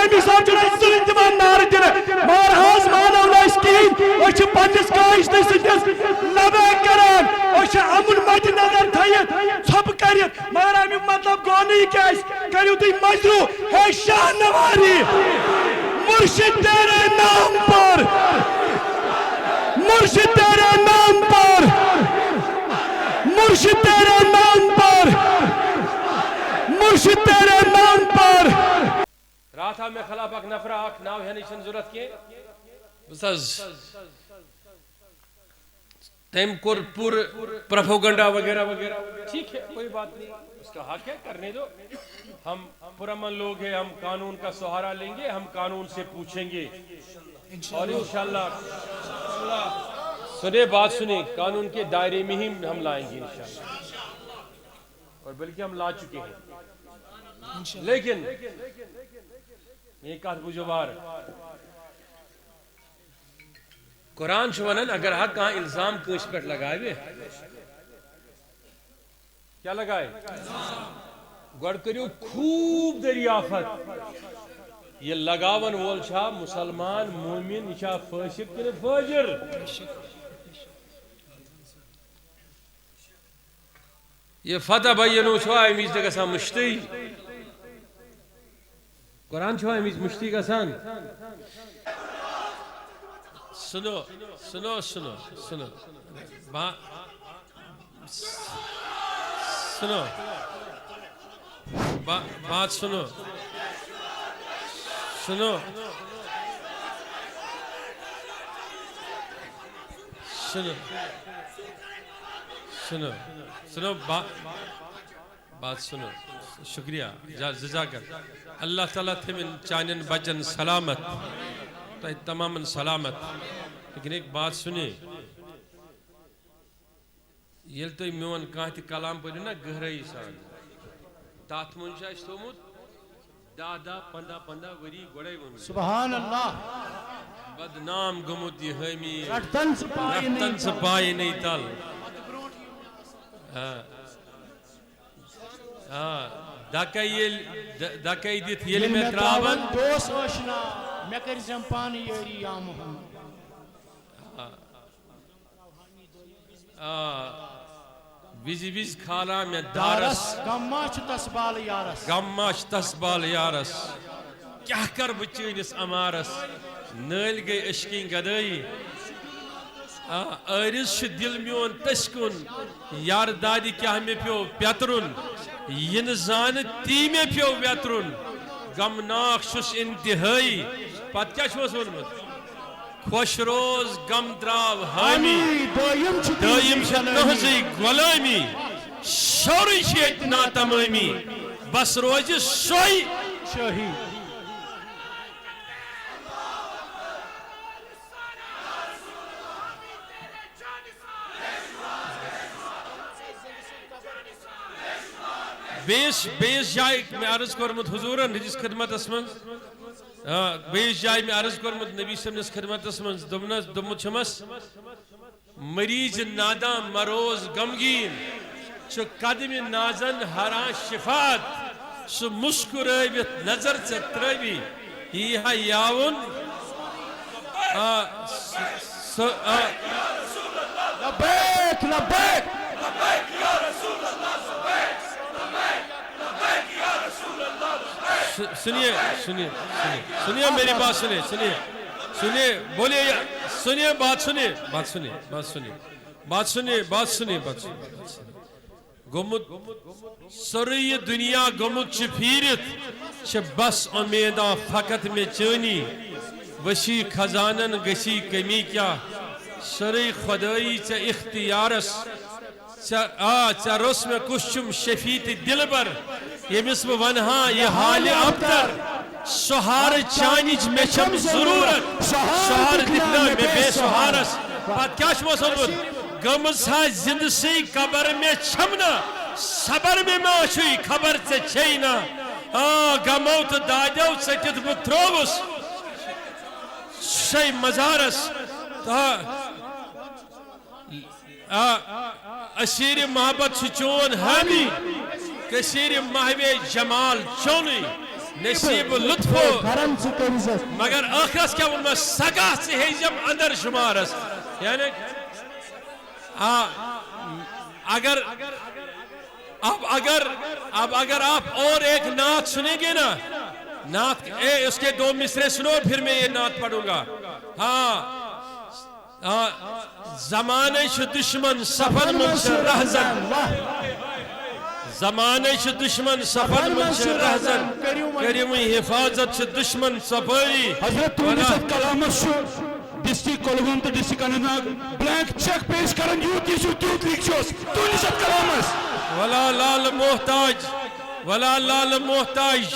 حرامی صاحب چھُنہٕ اَسہِ ژٕنٕنۍ دِوان نعرٕ دِنہٕ مگر حظ مانو نہٕ أسۍ کِہیٖنۍ أسۍ چھِ پنٛنِس کٲشرِ سٕنٛدِس لبے کران أسۍ چھِ اَمُن مدِ نظر تھٲیِتھ ژھۄپہٕ کٔرِتھ مگر اَمیُک مطلب گوٚو نہٕ یہِ کیٛازِ کٔرِو تُہۍ مجروح ہے شاہ نواری مرشد تیرے نام پر مرشد تیرے نام پر مرشد تیرے نام پر مرشد تیرے نام پر رات میں خلاف اک نفر اک ناو ہے نہیں ضرورت کی بس تیم کور پور پروپیگنڈا وغیرہ وغیرہ ٹھیک ہے کوئی بات نہیں اس کا حق ہے کرنے دو ہم پرامن لوگ ہیں ہم قانون کا سہارا لیں گے ہم قانون سے پوچھیں گے اور انشاءاللہ سنے بات سنے قانون کے دائرے میں ہی ہم لائیں گے انشاءاللہ اور بلکہ ہم لا چکے ہیں لیکن یہ کہت بجوار قرآن شوانن اگر حق کہاں الزام کش پر لگائے ہوئے کیا لگائے گوڑ کریو خوب دریافت یہ لگاون وول چھا مسلمان مومن یہ چھا فاسق کن فاجر یہ فتح بینو چھا امیز دے گسا مشتی قرآن چھا امیز مشتی گسان سنو سنو سنو سنو سنو بات سنو سنو سنو سنو سنو بات سنو شکریہ جزاکر اللہ تعالیٰ تھمن چانن بچن سلامت تمام سلامت لیکن ایک بات سنیں یل تو میون کانتی کلام پڑھو نا گہرائی سان تات منشا اس تومت دادا پندہ وری گوڑے ون سبحان اللہ بدنام گمت یہ ہمی رٹن سپائی نہیں تل دکائی دیت یل میں تراون دوست اشنا میں کر زمپان یری یا محمد ویزی ویز کھالا میں دارس گماش تسبال یارس گماش تسبال یارس کیا کر بچینس امارس نیل گئی اشکین گدائی ایرز چھ دل میون تشکن یار دادی کیا ہمیں پیو پیترن ین زان تی میں پیو ویترن غمناک شس انتہائی پت کیا چھوس ونمت خوش روز غم دراو حامی دائم چھ تہذی غلامی شوری چھ ناتمامی بس روز سوئی شاہی بیس جائے میں عرض کرمت حضورن ہجس خدمت اسمن بیس جائے میں عرض کرمت نبی صلی اللہ علیہ وسلم خدمت اسمن دمت چھمس مریض نادام مروز غمگین چھ قدم نازن ہران شفات سو مسکرائیت نظر چترائی یہ یاون لبیک لبیک سنیے سنیے سنیے میری بات سنیے سنیے سنیے بولے سنیے بات سنیے بات سنیے بات سنیے بات سنیے بات سنیے بات سنیے گمت سری دنیا گمت چھ پھیرت چھ بس امیدہ فقط میں چانی وشی خزانن گسی کمی کیا سری خدائی چھ اختیارس چھ رس میں کشم شفیت دل بر یمس بہ ونہا یہ حال ابتر سہار چانچ میں چھم ضرورت سہار دکھنا میں بے سہارس پت کیا چھو سنبت گمز ہا زند سی قبر میں چھمنا صبر میں معاشوی خبر سے چھینا گموت دادیو سکت بتروس شی مزارس اسیر محبت چون ہمی کثیر محوی جمال چونی نصیب لطفو مگر آخرس کیا ون سگاہ سے ہیجم اندر شمارس یعنی اب اگر آپ اور ایک نعت سنیں گے نا نعت اس کے 2 مصرے سنو پھر میں یہ نعت پڑھوں گا زمانے چھ دشمن سفن منچ رہزن زمانے چھ دشمن سفن منچ رہزن کریمی حفاظت چھ دشمن صفائی حضرت تونست کلامت شو ڈسٹرکٹ کولگام تو district Anant Nag blank cheque پیش کرن یوت یہ تیوت لیکشوس تونست کلامس ولا لال محتاج ولا لال محتاج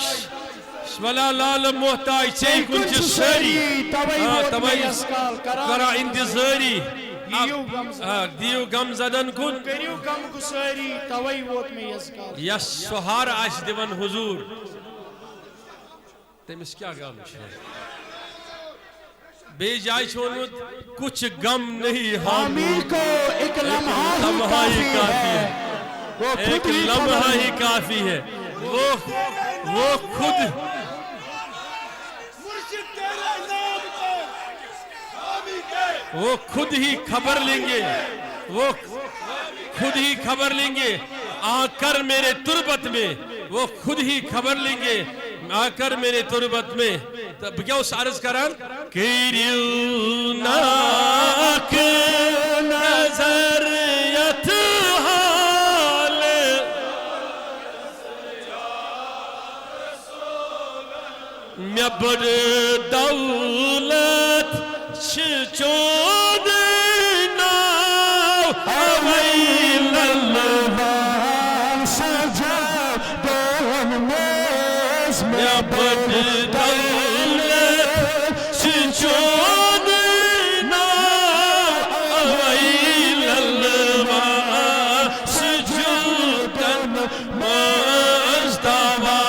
ولا لال محتاج چی کنچ سری توائی کرا انتظاری دیو غم زدن کن کریو غم گساری توائی ووت میں یزکال یس سہار آش دیون حضور تیمس کیا غم چھے بے جائے چھونت کچھ غم نہیں حامی کو ایک لمحہ ہی کافی ہے ایک لمحہ ہی کافی ہے وہ خود وہ خود ہی خبر لیں گے وہ خود ہی خبر لیں گے آ کر میرے تربت میں وہ خود ہی خبر لیں گے آ کر میرے تربت میں تب کیا اس عرض کران کیریو ناک نظر یت حال میں بڑ دولت چود ناو اویل اللہ سجا دون میز میں بڑ دولت چود ناو اویل اللہ سجودن مزدوا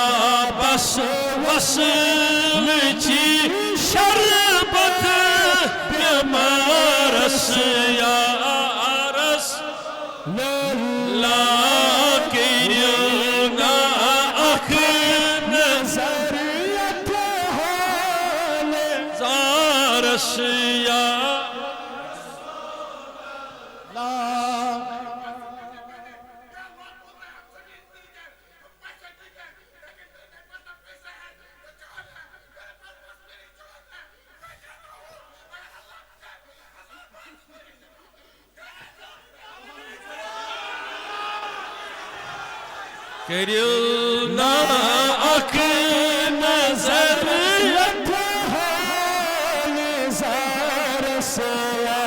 بس وصل چی شربت مارس یا آرس لا کریونا اخن نظریت حال زارس یا کریو نا اک نظر یت حال زار سیا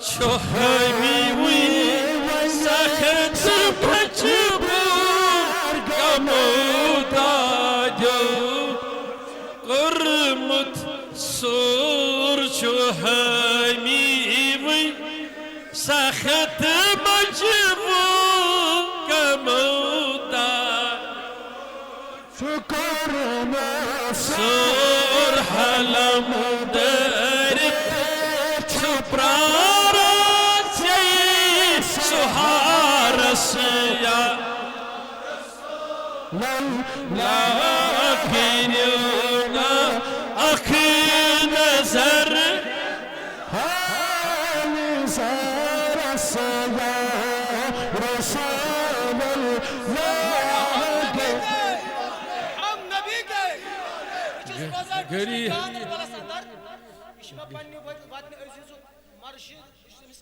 چھوہمی ہوئی سخت بچبور کمودا جو قرمت سور چھوہمی ہوئی سخت بچبور کمودا شکر میں سور حلم در چھپرارا سہارس یا لیکن اخ نظر حال زار سیا رسول اللہ ہم نبی کے گری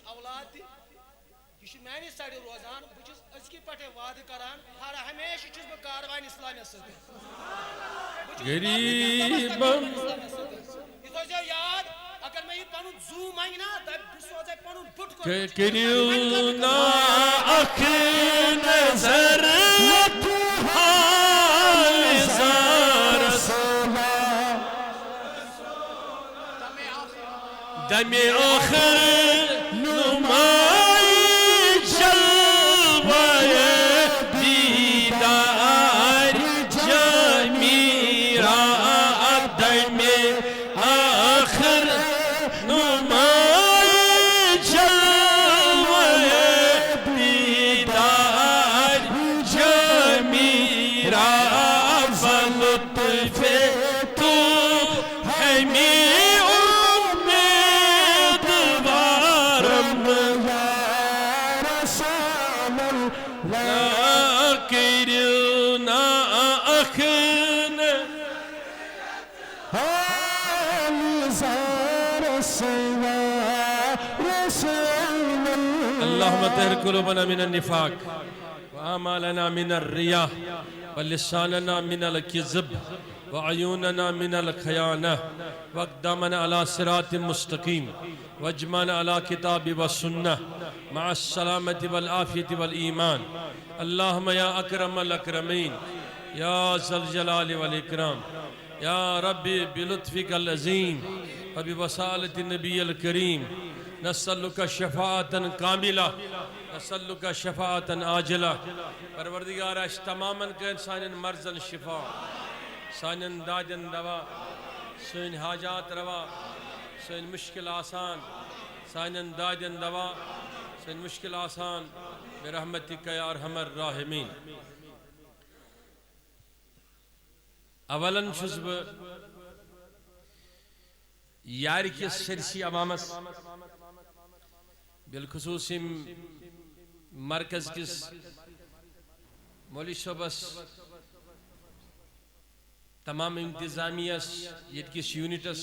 اولاد یہ میانہ سڑ روزان بہت ازکی پہ وعد کران ہر ہمیشہ چھس بہ کاروان اسلامیہ ستھ غریبم یہ یاد اگر میں یہ پن زو منگ نا تب سوزے پن پٹ کریو نا اخ نظر حال زار دم آخر نمائی جلوہ دیدار جمیرہ دم آخر نمائی جلوہ دیدار جمیرہ لطف تو ہے می امیدوارم کرینا اخن اللهم طهر قلوبنا من النفاق وآمالنا من الرياء ولساننا من الكذب وعيوننا من الخيانة واقدامنا على صراط مستقيم واجمعنا على كتاب والسنة مع السلامة والعافية والإيمان اللهم يا أكرم الأكرمين يا ذا الجلال والإكرام يا ربي بلطفك العظيم وبوسالة النبي الكريم نسألك شفاعة كاملة نسألك شفاعة عاجلة پروردگار اش تماما کن سانن مرضن شفا سانن دادن دوا سن حاجات روا سن مشکل آسان سانن دادن دوا سن مشکل آسان برحمتک یا ارحم الراحمین اولا چھس بہ یار کس سرسی امامس بالخصوص مرکز کس مولی صوبس تمام انتظامیس یت کس یونٹس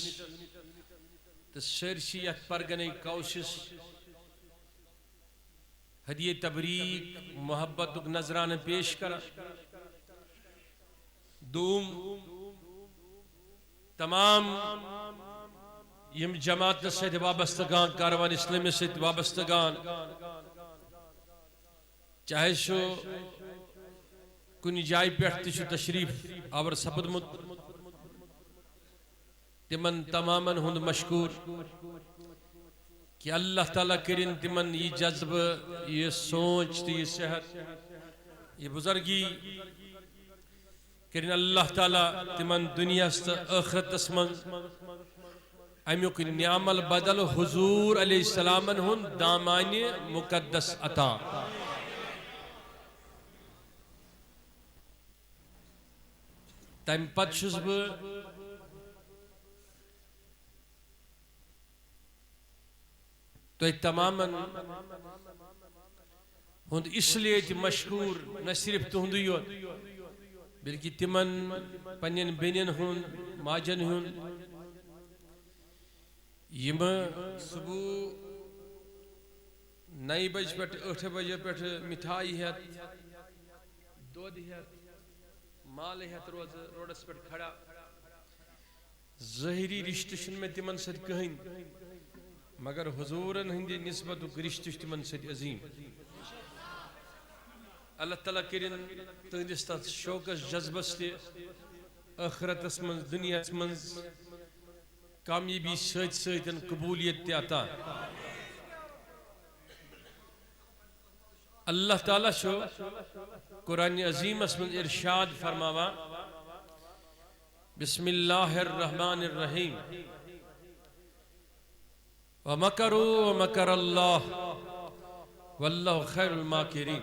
تو سرسی یت پرگنے کوشش ہدیہ تبریک محبت نظرانہ پیش کرا دوم تمام یم جماعت سید وابستگان کاروان اسلامی سید وابستگان چاہے شو کنی جائی پیٹھتی شو تشریف آور سپدمت تمن تماما ہند مشکور کہ اللہ تعالیٰ کرن تمن یہ جذب یہ سوچ یہ صحت یہ بزرگی کرن اللہ تعالیٰ تمن دنیا آخرت اسمن امیوک نعم البدل حضور علیہ السلام ہن دامان مقدس عطا تم پت چھس بہ تو تماما ہند اس لیے مشہور نہ صرف تہند یوت بلکہ تمن پنن بینن ہند ماجن ہند یم صبح 9 بج پہ 8 بجے پہ مٹھائی ہت دودھ ہت مال ہت روز روڈس پہ کھڑا ظاہری رشتہ میں تمن ست کہین مگر حضورن ہندی نسبت رشتہ تمن ست عظیم اللہ تعالیٰ کرن تہندس تر شوقس جذبس تہ آخرتس من دنیا من کامیابی ست ستن قبولیت تہ عطا اللہ تعالیٰ شو قرآن عظیم اسمن ارشاد فرماوا بسم اللہ الرحمن الرحیم وَمَكَرُوا وَمَكَرَ اللَّهُ وَاللَّهُ خَيْرُ الْمَاكِرِينَ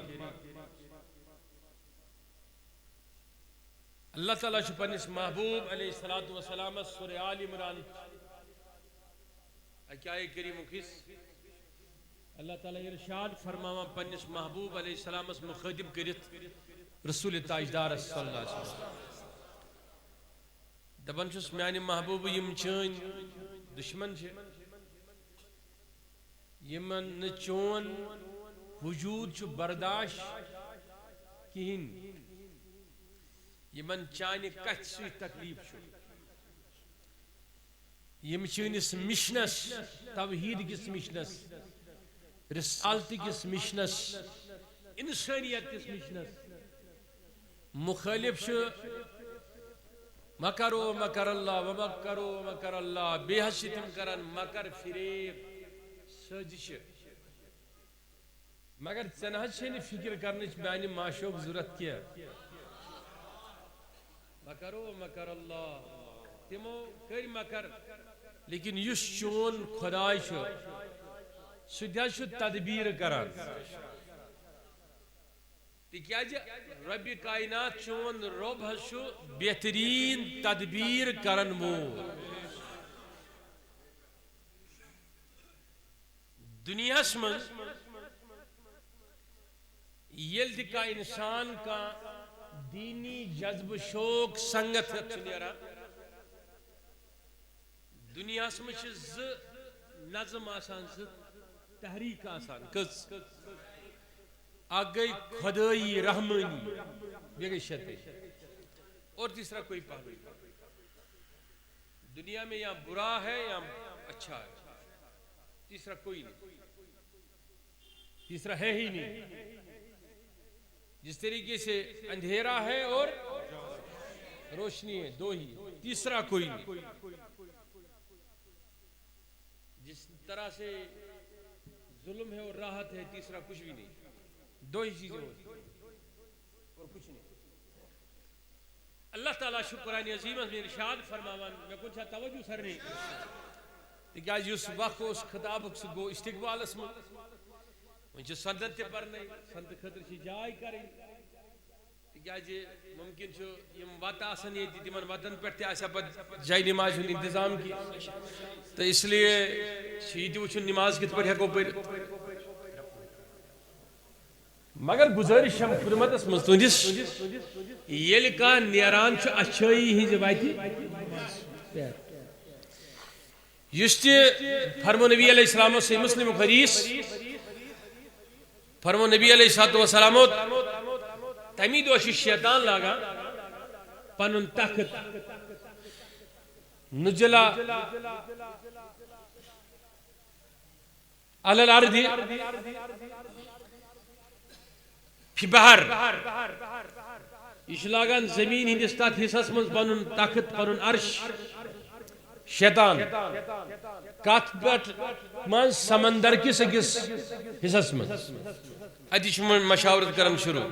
اللہ تعالیٰ شو پنس محبوب علیہ السلام سورہ آل عمران اکیائے کریم کس اللہ تعالیٰ ارشاد فرماوا پنس محبوب علیہ السلام مخاطب کرت رسول تاجدار صلی اللہ علیہ وسلم دبن چھس میانی محبوب یم چین دشمن چھ یمن چون وجود چھ برداشت کہین یمن چانہ کتھ سی تکلیف چھ یم چینس مشنس توحید کس مشنس رسالت کس مشنس انسانیت کس مشنس مخالف چھ مکرو مکر اللہ ومکرو مکر اللہ بے حسی تم کرن مکر فریب سازش مگر ژنہ چھنہ فکر کرنچ میانہ معاشوق ضرورت کیا مکرو مکر اللہ تمو کر مکر لیکن یس چون خدای چھ سہ تدبیر کران تکیاز رب کائنات چون رب ہسو بہترین تدبیر کرن وول دنیا من یل تہ انسان کا دینی جذب شوق سنگت نیران دنیا من نظم آسان تحریک آسان کس اک گئی خدائی رحمانی بیٚیہِ گئی شیطانی اور تیسرا کوئی پہلو دنیا میں یا برا ہے یا اچھا ہے تیسرا کوئی نہیں تیسرا ہے ہی نہیں جس طریقے سے اندھیرا ہے اور روشنی ہے دو ہی تیسرا کوئی نہیں جس طرح سے ظلم ہے اور راحت ہے تیسرا کچھ بھی نہیں دو ہی چیزیں ہوتی اور کچھ نہیں اللہ تعالیٰ شکرانی عظیم میں ارشاد فرماوان میں کچھ توجہ سر نہیں تکیاز اس وقت اس خطاب سے گو استقبال اس میں ونچ سندت تے پرنے سند خطر چھ جائے کریں تکیاز ممکن چھو یم وات آسن یہ تمن وطن پہ آسا پہ جائے نماز ہند انتظام کی تو اس لیے یہ وچھن نماز کت پہ ہیکو پر مگر گزارش ہم خدمت اس مستندس یل کا نیران چھ اچھائی ہی زباتی یستی فرمو نبی علیہ السلام سے مسلم حدیث فرمو نبی علیہ السلام تمی دوش شیطان لاگا پنن طاقت نجلا علی الارض فی بحر یہ لاگان زمین ہندستان حصص من پنن طاقت پنن عرش شیطان کات پٹ من سمندر کس اکس حصص من ادیش مشاورت کرن شروع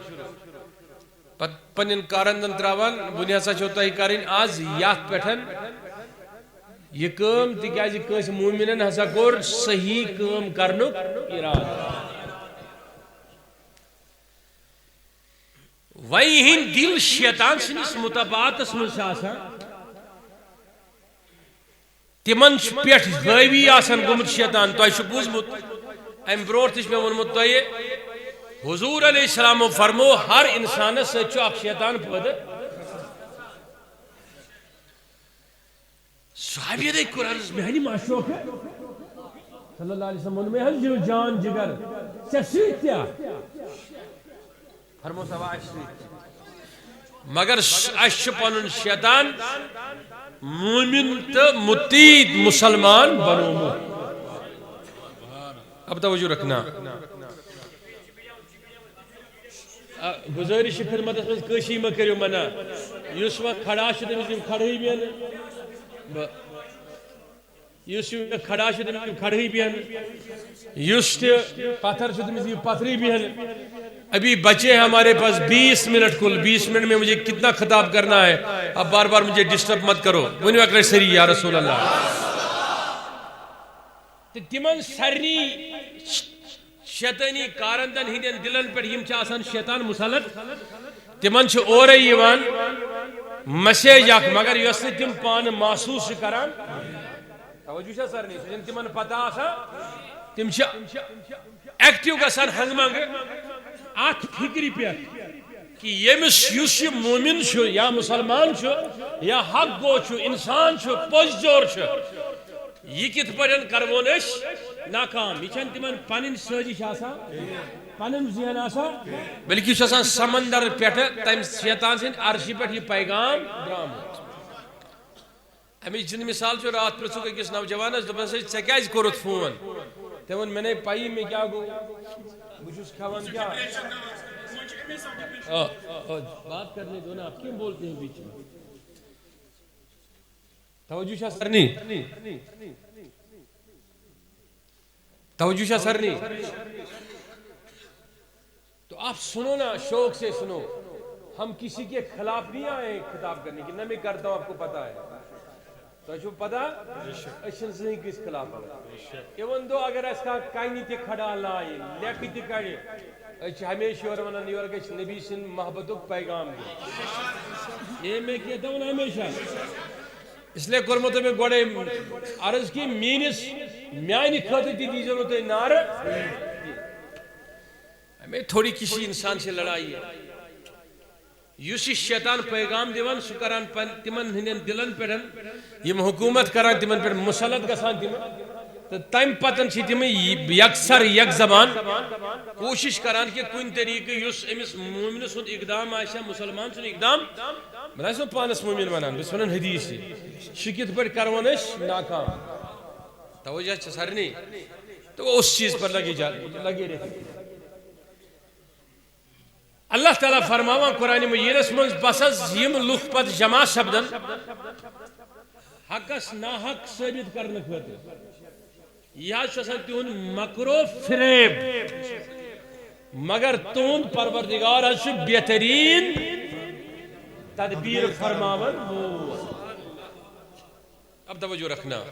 پنن کارندن تراوان بنی ہسا چھوتا ہی کارین آز یات پیٹھن یہ کام تکیازِ کس مومنن ہسا کور صحیح کام کرنک ارادہ وہی ہن دل شیطان سنس متباتس من آسان تمن پیٹھ غیبی آسان گمت شیطان تو بوزمت ام برور تش میں ونمت تو حضور علیہ السلام فرمو ہر انسان سے اخ شیطان پد صحابی دے قرآن مہنی معشوق ہے صلی اللہ علیہ وسلم میں ہل جو جان جگر سیت کیا فرمو سوا مگر اش پنن شیطان مومن تو متید مسلمان بنو اب توجہ رکھنا گزارش خدمت اس کشی میں کرو منع اس وقت کھڑا تم کھڑی بھی اس کھڑا تم کھڑی بھی اس پتھر تم پتھری بھی ابھی بچے ہیں ہمارے پاس 20 منٹ کل 20 منٹ میں مجھے کتنا خطاب کرنا ہے اب بار بار مجھے ڈسٹرب مت کرو ونیو اکر سری یا رسول اللہ تمن سرنی شیطانی کارندن ہندین دلن پر یم آسان شیطان مسلط تمن اور یوان میسیج اخ مگر یس تم پان محسوس کران توجہ سر نہیں تمن پتہ آسا تم ایکٹیو گسان ہنگ منگ ات فکری پہ کہ یمس یس مومن یا مسلمان یا حق گو انسان پوز جور یہ کت پہ کرون ناکام یہ تمن پن سازش پن ذہن بلکہ یہ سمندر پہ تم شیطان سند عرشی پہ یہ پیغام درامت امچ جن مثال رات پرچک اکس نوجوانس دپان ژے کیازِ کوٚرُتھ فون تم وون میں پائی میں کیا گو بہت کھانا کیا بات کرنے دو نا آپ کیوں بولتے ہیں بیچ میں توجہ سرنی توجہ سرنی تو آپ سنو نا شوق سے سنو ہم کسی کے خلاف نہیں آئے خطاب کرنے کی نہ میں کرتا ہوں آپ کو پتا ہے تو پتا اچھن زہیں کس خلاف ایون دو اگر اس کا کائنی تے کھڑا لائے لیکی تے کڑے اچھا ہمیشہ اور ونان یور گژھِ نبی سٕنٛدِ محبتُک پیغام دیُن یہ میں کہتا ہوں ہمیشہ اس لیے کوٚرمُت مےٚ گۄڈے عرض کہ میانہِ خٲطرٕ تہِ دیٖزیو نہٕ تُہۍ نعرٕ ہمیں تھوڑی کسی انسان سے لڑائی ہے یُس یہ شیطان پیغام دیوان سُہ کران تمن ہندین دلن پٮ۪ٹھ یم حکومت کران تمن پٮ۪ٹھ مسلط گژھان تم تو تم پتن چھ تم یکسر یک زبان کوشش کران کہ کن طریقہ یُس امس مومن سُنٛد اقدام آسہِ مسلمان سُنٛد اقدام بہٕ نہ پانس مومن ونان بہٕ ونان حدیث سہ کت پٲٹھۍ کرون أسۍ ناکام توجہ چھ سارنٕے تو اس چیز پر لگے رہے اللہ تعالیٰ فرماوان قرآن مجیدس من بس یم لُکھ پت جمع سپدن حقس ناحق ثابت کرنے خاطر یہ تہد مکر و فریب مگر تہد پروردگار بہترین تدبیر فرماون اب توجہ رکھنا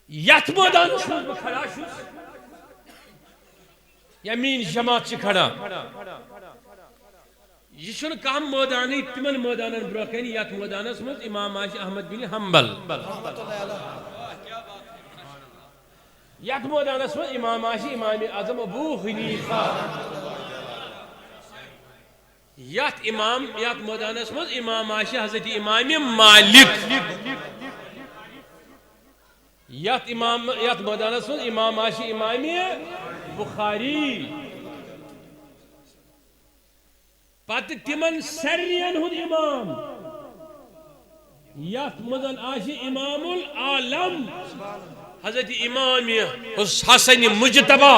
یت میدان کھڑا یا مین جماعت سے کھڑا یہ چھن کم میدانی تمن میدانن برو کن یت میدانس مز امام احمد بن حنبل یت میدانس مز امام اعظم ابو حنیفہ یت میدانس مز امام حضرت امام مالک یت میدانس مز امام امام بخاری پت تمن سرین ہند امام یت مزن امام العالم حضرت امام حسن مجتبی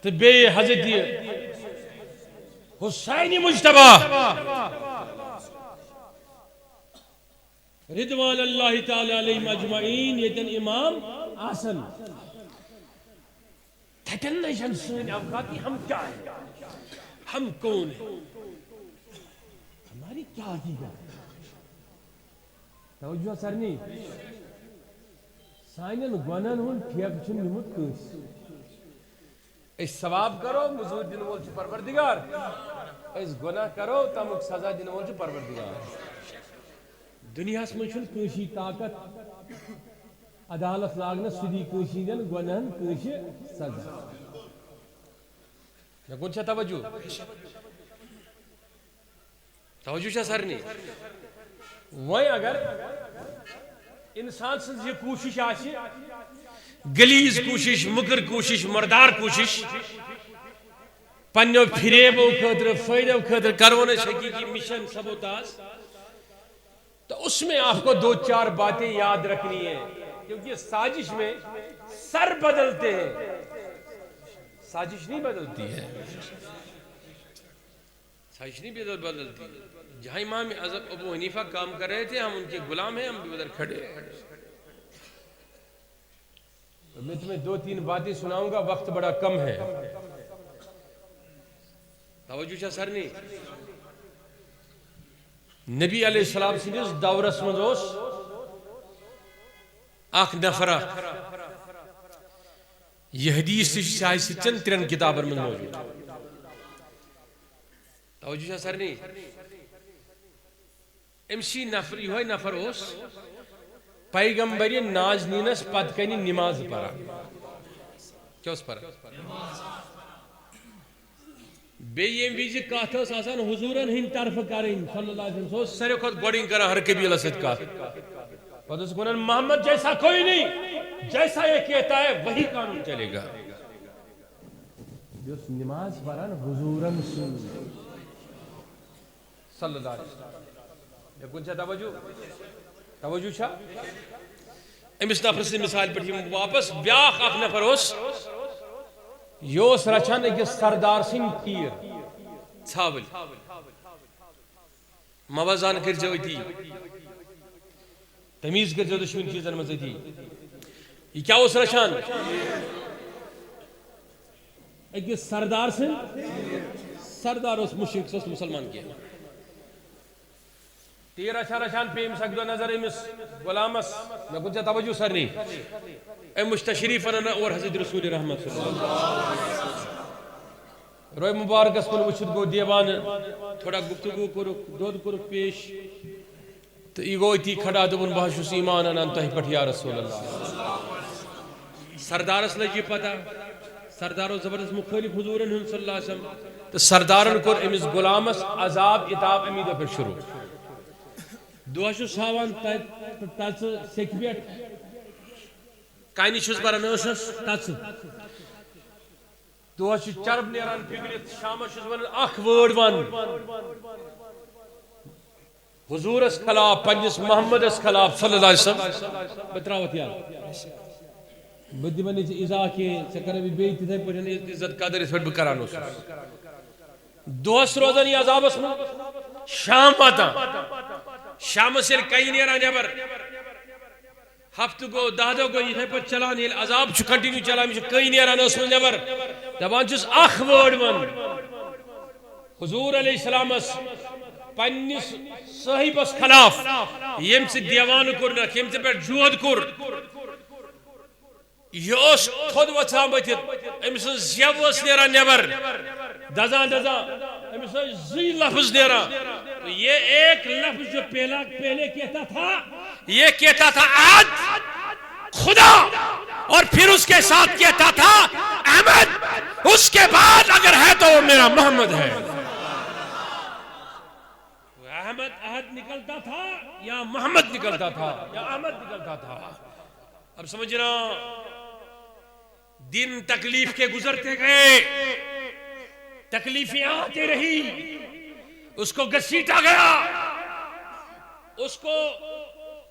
تو بے حضرت حسین مجتبی رضوان اللہ تعالی علیہم اجمعین یتن امام آسن تھٹن نشن سن اوقات ہم کیا ہیں ہم کون ہیں ہماری کیا حقیقت توجہ سرنی سانن گنن ہن ٹھیک چھن نمت کس اس ثواب کرو مزور دن وول چھ پروردگار اس گناہ کرو تمک سزا دن وول چھ پروردگار دنیا من چھن کشی طاقت عدالت لاگنا سدی کشی دن گنہن کشی سزا مے کن چھا توجہ چھا سرنی وہیں اگر انسان سن یہ کوشش آشی گلیز کوشش مگر کوشش مردار کوشش پنیو پھریبو خاطر فائدہ خاطر کرون حقیقی مشن سبوتاز تو اس میں آپ کو دو چار باتیں یاد رکھنی ہیں کیونکہ سازش میں سر بدلتے ہیں سازش نہیں بدلتی ہے سازش نہیں بدلتی جہاں امام اعظم ابو حنیفہ کام کر رہے تھے ہم ان کے غلام ہیں ہم بھی ادھر کھڑے ہیں میں تمہیں دو تین باتیں سناؤں گا وقت بڑا کم ہے توجہ چھا سرنی نبی علیہ السلام سندس دورس مز اخ نفرہ یہ حدیث چند ترین کتابن من موجود توجہ چھا سرنی امسی نفر یہ نفر اس پیغمبر نازنینس پت کنی نماز پڑھا کیا اس پڑھا بے یم ویز کات آسان حضورن ہند طرف کریں صلی اللہ علیہ وسلم سارے خود گوڈنگ کرا ہر قبیلہ سۭتۍ کات پتہ اس کو محمد جیسا کوئی نہیں جیسا یہ کہتا ہے وہی قانون چلے گا جس نماز پڑھن حضورن صلی اللہ علیہ وسلم یہ کون سا توجہ چھا امس نفر سے مثال پہ واپس بیاخ اخ نفر اس یہ رچان اکس سردار سن تیر ژھاول موازان کرزو اتی تمیز کرزو دشمن چیزن مز اتی یہ کیا اس رچان اکس سردار سن سردار اس مشرک سے مسلمان کیا تیر رچان پہ امس اک دو نظر امس غلامس میں کچھ توجہ سرنی امس تشریف اور حضرت رسول رحمت صلی اللہ علیہ وسلم روئے مبارکس کن وچھت گو دیوان تھوڑا گفتگو کرک دود کرک پیش تو یہ گو اتی کھڑا دبن بہشوس ایمان انان تہ پٹھ یا رسول اللہ سردارس لجی پتا سردارو زبردست مخالف حضورن صلی اللہ علیہ وسلم تو سردارن کر امس غلامس عذاب اتاب امیدہ پر شروع دوشو ساوان تاچ سیکھ بیٹ کائنی چھوز برا نوشس تاچ دوشو چرب نیران پگلیت شام چھوز برا اخ ورڈ ون حضور اس خلاف پنجس محمد اس خلاف صلی اللہ علیہ وسلم بتراوت یار بدی منی چھ ازا کے چکر بھی بیت تھے پڑھن عزت قدر اس پر بکرانو دوست روزن یہ عذاب اس میں شام آتا شام سے کئی نیرا نیبر ہفتہ کو دادو کو یہ پر چلان یہ عذاب چھ کنٹینیو چلا مجھے کئی نیرا نوس میں نیبر دبان چس اخ ورڈ ون حضور علیہ السلام اس پنیس صحیب اس خلاف یم سے دیوان کرنا یم سے پر جود کر یہ اس خود وچھان بیتت امسن زیب اس نیرا نیبر دزان امسن زی لفظ نیرا یہ ایک لفظ جو پہلے کہتا تھا یہ کہتا تھا عاد خدا اور پھر اس کے ساتھ کہتا تھا احمد اس کے بعد اگر ہے تو وہ میرا محمد ہے احمد احد نکلتا تھا یا محمد نکلتا تھا یا احمد نکلتا تھا اب سمجھنا دن تکلیف کے گزرتے گئے تکلیفیں آتے رہی اس کو گسیٹا گیا اس کو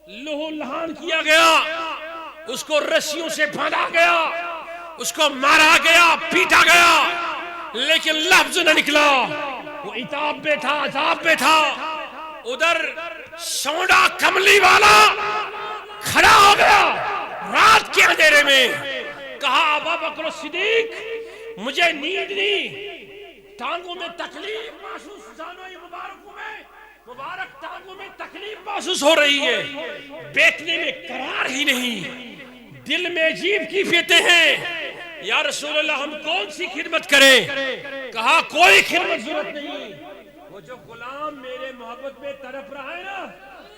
لہو لہان کیا گیا اس کو رسیوں سے باندھا گیا اس کو مارا گیا پیٹا گیا لیکن لفظ نہ نکلا وہ عتاب پہ تھا عذاب پہ تھا ادھر سونڈا کملی والا کھڑا ہو گیا رات کے اندھیرے میں کہا ابا بکر صدیق مجھے نیند نہیں ٹانگوں میں تکلیف محسوس جانوئی مبارک ٹانگوں میں تکلیف محسوس ہو رہی ہے بیٹھنے میں قرار ہی نہیں دل میں عجیب کیفیتیں ہیں یا رسول اللہ ہم کون سی خدمت کریں کہا کوئی خدمت ضرورت نہیں وہ جو غلام میرے محبت میں تڑپ رہا ہے نا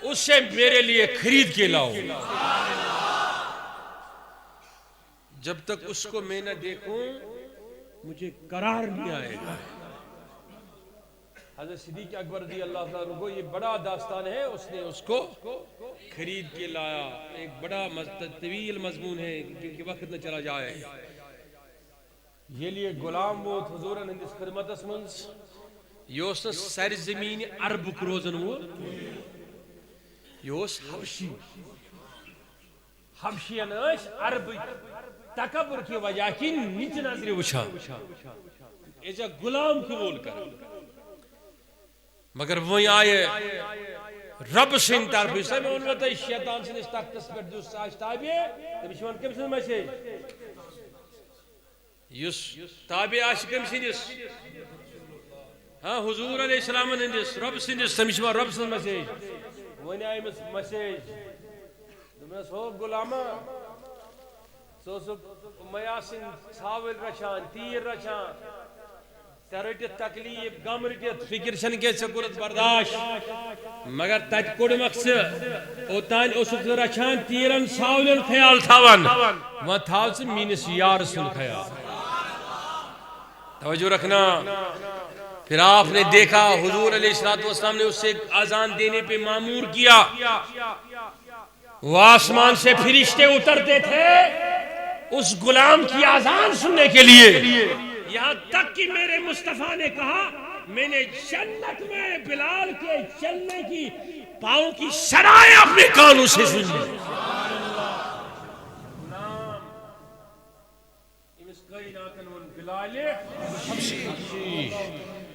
اس سے میرے لیے خرید کے لاؤ جب تک اس کو میں نہ دیکھوں مجھے قرار نہیں آئے گا حضرت صدیق اکبر رضی اللہ عنہ کو یہ بڑا داستان ہے اس نے اس کو خرید کے لایا ایک بڑا طویل مضمون ہے کیونکہ وقت نہ چلا جائے یہ لیے غلام وہ حضور ہندس خدمت اسمنز یہ اس سر زمین عرب کروزن وہ یہ اس حبشی اناش عرب تکبر کی وجہ کی نیچ نظری وچھا ایسا غلام قبول کر مگر وہی آئے رب سن طرف اس میں ان وقت شیطان سے اس تختس پر جو ساش تابع تم شون کم سن مسیج یس تابع آش کم سن اس ہاں حضور علیہ السلام ہندس رب سن اس تمشوا رب سن مسیج وہی آئے مسیج تمہیں سو غلامہ سو میاسن ثاول رچان تیر رچان ترٹت تکلیف غم رٹت فکر چھن کے سکورت برداشت مگر تت کوڑمک سے اوتان اسک رچان تیرن ثاولن خیال تھاون وہ تھاو سے مینس یار سن خیال توجہ رکھنا پھر آپ نے دیکھا حضور علیہ السلام نے اس سے اذان دینے پہ مامور کیا وہ آسمان سے فرشتے اترتے تھے اس غلام کی اذان سننے کے لیے یہاں تک کہ میرے مصطفیٰ نے کہا میں نے جنت میں بلال کے چلنے کی پاؤں کی شرائیں اپنے کانوں سے سنی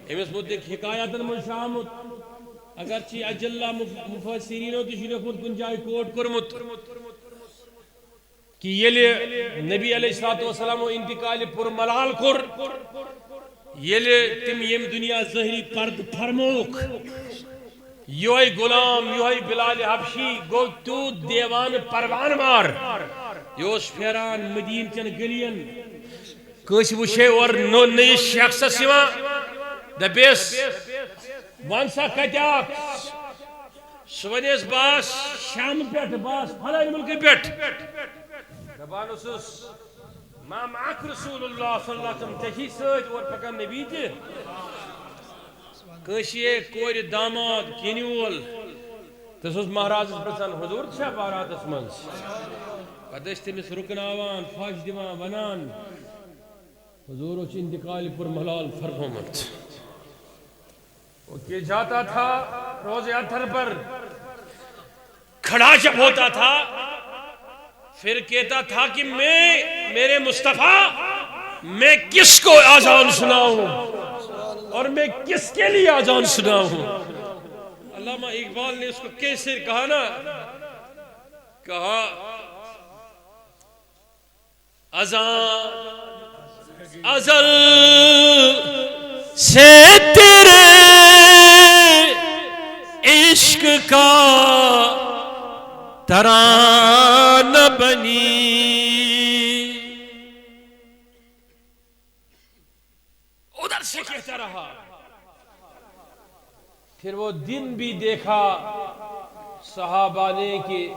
امس مدک حکایتن من شامت اگرچہ اجلہ مفسرینوں کی شریف کن جائے کوٹ کرمت کہ یہ نبی علیہ السلام انتقال پر ملال کر یہ تم یم دنیا ظہری پرد فرموک یہ غلام یہ بلال حبشی گو تو دیوان پروان مار یہ پھیران مدین چن گلین کس وچھے اور نئی شخص سوا دپیس ون سا کتیاک سونیس باس شام پیٹ باس فلان ملک پیٹ دپان اسس ما معک رسول اللہ صلی اللہ علیہ وسلم تھی ست اور پکان نبی تہ کشی کور داماد کینی وول تس مہاراج پرسان حضور چھا باراتس من پتہ تمس رکناوان فاش دان ونان حضور انتقال پر ملال فرمومت وہ کہ جاتا تھا روز اتھر پر کھڑا جب ہوتا تھا پھر کہتا تھا کہ میرے مصطفیٰ میں کس کو آزان سناؤں اور میں کس کے لیے آزان سناؤں علامہ اقبال نے اس کو کیسے کہا نا کہا اذان ازل سے تیرے عشق کا ترانہ بنی ادھر سے کہتا رہا پھر وہ دن بھی دیکھا صحابہ نے کہ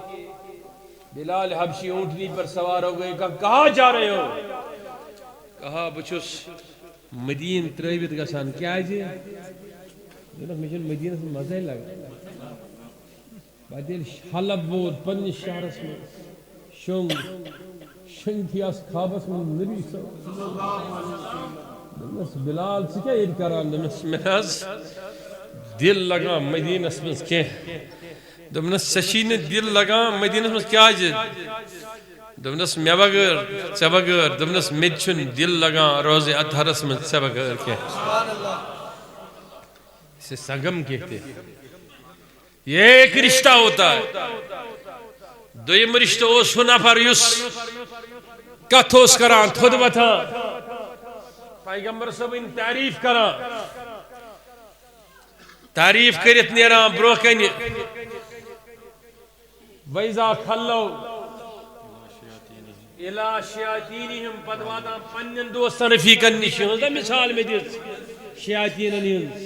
بلال حبشی اونٹنی پر سوار ہو گئے کہاں جا رہے ہو کہا بچس مدین ترابت گسان کیا جی مجھے مدینہ سے مزہ ہی لگا بعدین حلب ووت پنس شہرس میں شنگ تھی اس خوابس میں نبی صلی اللہ علیہ وسلم بلال سے کیا یہ کران دمس دل لگا مدینہ میں کیا دمس سشین دل لگا مدینہ میں کیا جی دمس مے بغیر ژے بغیر دمس مے چھن دل لگا روز اطہرس میں ژے بغیر کیا اسے سنگم کہتے ہیں یہ ایک رشتہ ہوتا ہے دویم رشتہ اس نفر یس کتھ اوس کران تھود وتھان پیغمبر صٲبٕنۍ تعریف کران تعریف کرت نیران برو کنہِ وَإِذَا خَلَّوْا إِلَى شَيَاطِينِهِمْ پتہٕ واتان پننٮ۪ن دوستن رفیقن نِش ہٕنٛز مثال مےٚ دِژ شیاطیٖنن ہٕنٛز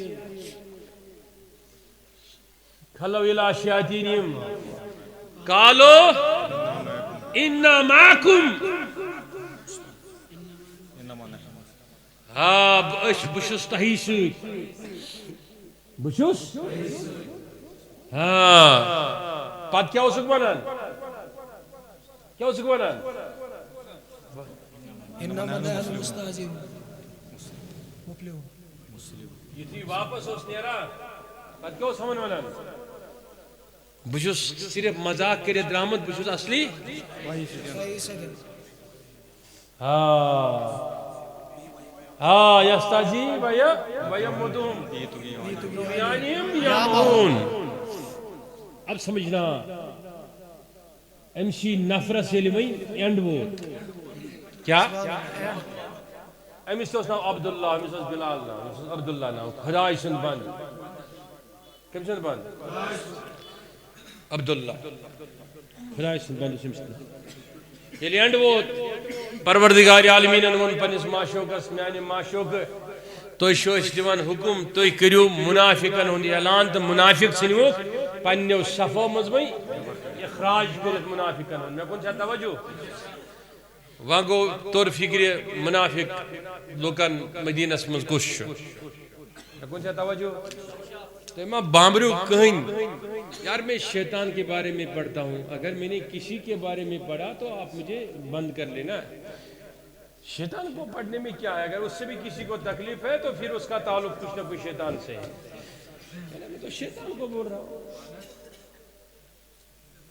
خَلَّوْا إِلَى شَيَاطِينِهِمْ قَالُوا إِنَّا مَعَكُمْ بہٕ چھُس تۄہی سۭتۍ بہٕ چھُس پتہٕ کیٛاہ اوسُکھ ونان کیٛاہ اوسُکھ ونان یُتھُے واپس اوس نیران پتہٕ کیٛاہ اوس ہمن ونان بہٕ چھُس صرف مذاق کٔرِتھ درٛامُت بہٕ چھُس اصلی یستاجی ویمدہم طغیانہم یعمہون اب سمجھنا امشی نفرس ییٚلہِ وۄنۍ اینڈ ووت کیا أمس اوس ناو عبداللہ أمس اوس بلال ناو أمس اوس عبداللہ ناو خداے سُنٛد بنٛد کٔمۍ سُنٛد بنٛد عبداللہ خداے سُنٛد بنٛد اوس أمِس ییٚلہِ اینڈ ووت پروردگار عالمیٖنن ووٚن پننِس معشوقس میانہِ معشوقہٕ تُہۍ چھِو أسۍ دِوان حُکُم تُہۍ کٔرِو منافقن ہُنٛد اعلان تہٕ منافق ژھٕنۍوُکھ پننیو صفو منٛز وۄنۍ اخراج کٔرِتھ منافقن ہُنٛد مےٚ کُن چھا توجہ وۄنۍ گوٚو توٚر فِکرِ منافق لُکن مدینس منٛز کُس چھُ مےٚ کُن چھا توجہ تُہۍ ما بامبرِو کٕہٕنۍ یار میں شیطان کے بارے میں پڑھتا ہوں اگر میں نے کسی کے بارے میں پڑھا تو آپ مجھے بند کر لینا شیطان کو پڑھنے میں کیا ہے اگر اس سے بھی کسی کو تکلیف ہے تو پھر اس کا تعلق کچھ نہ کچھ شیطان سے ہے میں تو شیطان کو بول رہا ہوں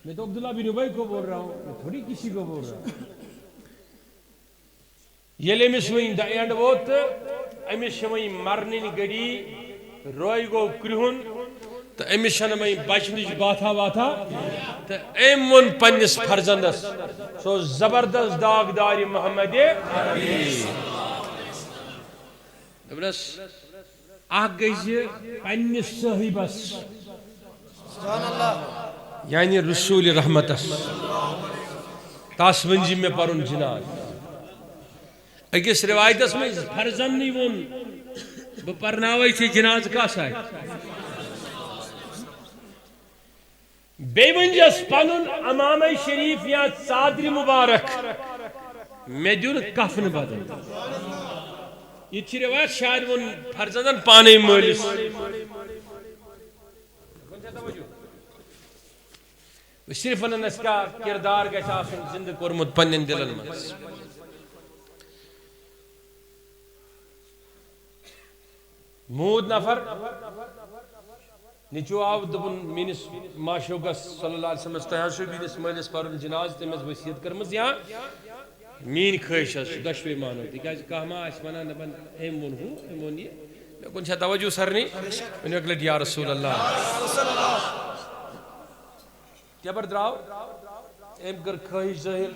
میں تو عبداللہ بن ابی کو بول رہا ہوں میں تھوڑی کسی کو بول رہا ہوں ییٚلہِ أمِس وۄنۍ دَ اینڈ ووت تہٕ أمِس چھِ وۄنۍ مرنٕنۍ گٔڈی روے گوٚو کرٛہُن تہٕ أمِس چھنہٕ وۄنۍ بچنٕچ باتھا واتھا تہٕ أمۍ ووٚن پننِس فرزندس سُہ اوس زبردست داغدارِ محمد دوٚپنس اکھ گژھِ پننِس صٲحبس یعنی رسول رحمت تاس ونجی میں پرن جناز اکس روایتس میں فرزندی ون بہ پرناوی تھی جناز کس آئی بے ونجس پنن امام شریف یا صادر مبارک میں دیون کفن بدل یہ تھی روایت شاید ون فرزندن پانے مالس صرف ان اس کا کردار گژھِ آسُن زندہ کورمت پنن دلن منٛز مود نفر نیچو آو دپن میٲنِس معشوقس صلی اللہ علیہ وسلم تۄہہِ حظ چھُو میٲنِس مٲلِس پرُن جناز تٔمۍ ٲس ؤصیت کٔرمٕژ یا میٲنۍ خٲہِش حظ چھِ دۄشوے مانو تِکیٛازِ کانٛہہ ما آسہِ ونان دپان أمۍ ووٚن ہُہ أمۍ ووٚن یہِ مےٚ کُن چھا توجہ سارنٕے ؤنِو اکہِ لٹہِ یا رسول اللہ تیبر دراو أمۍ کٔر خٲہِش ظٲہِر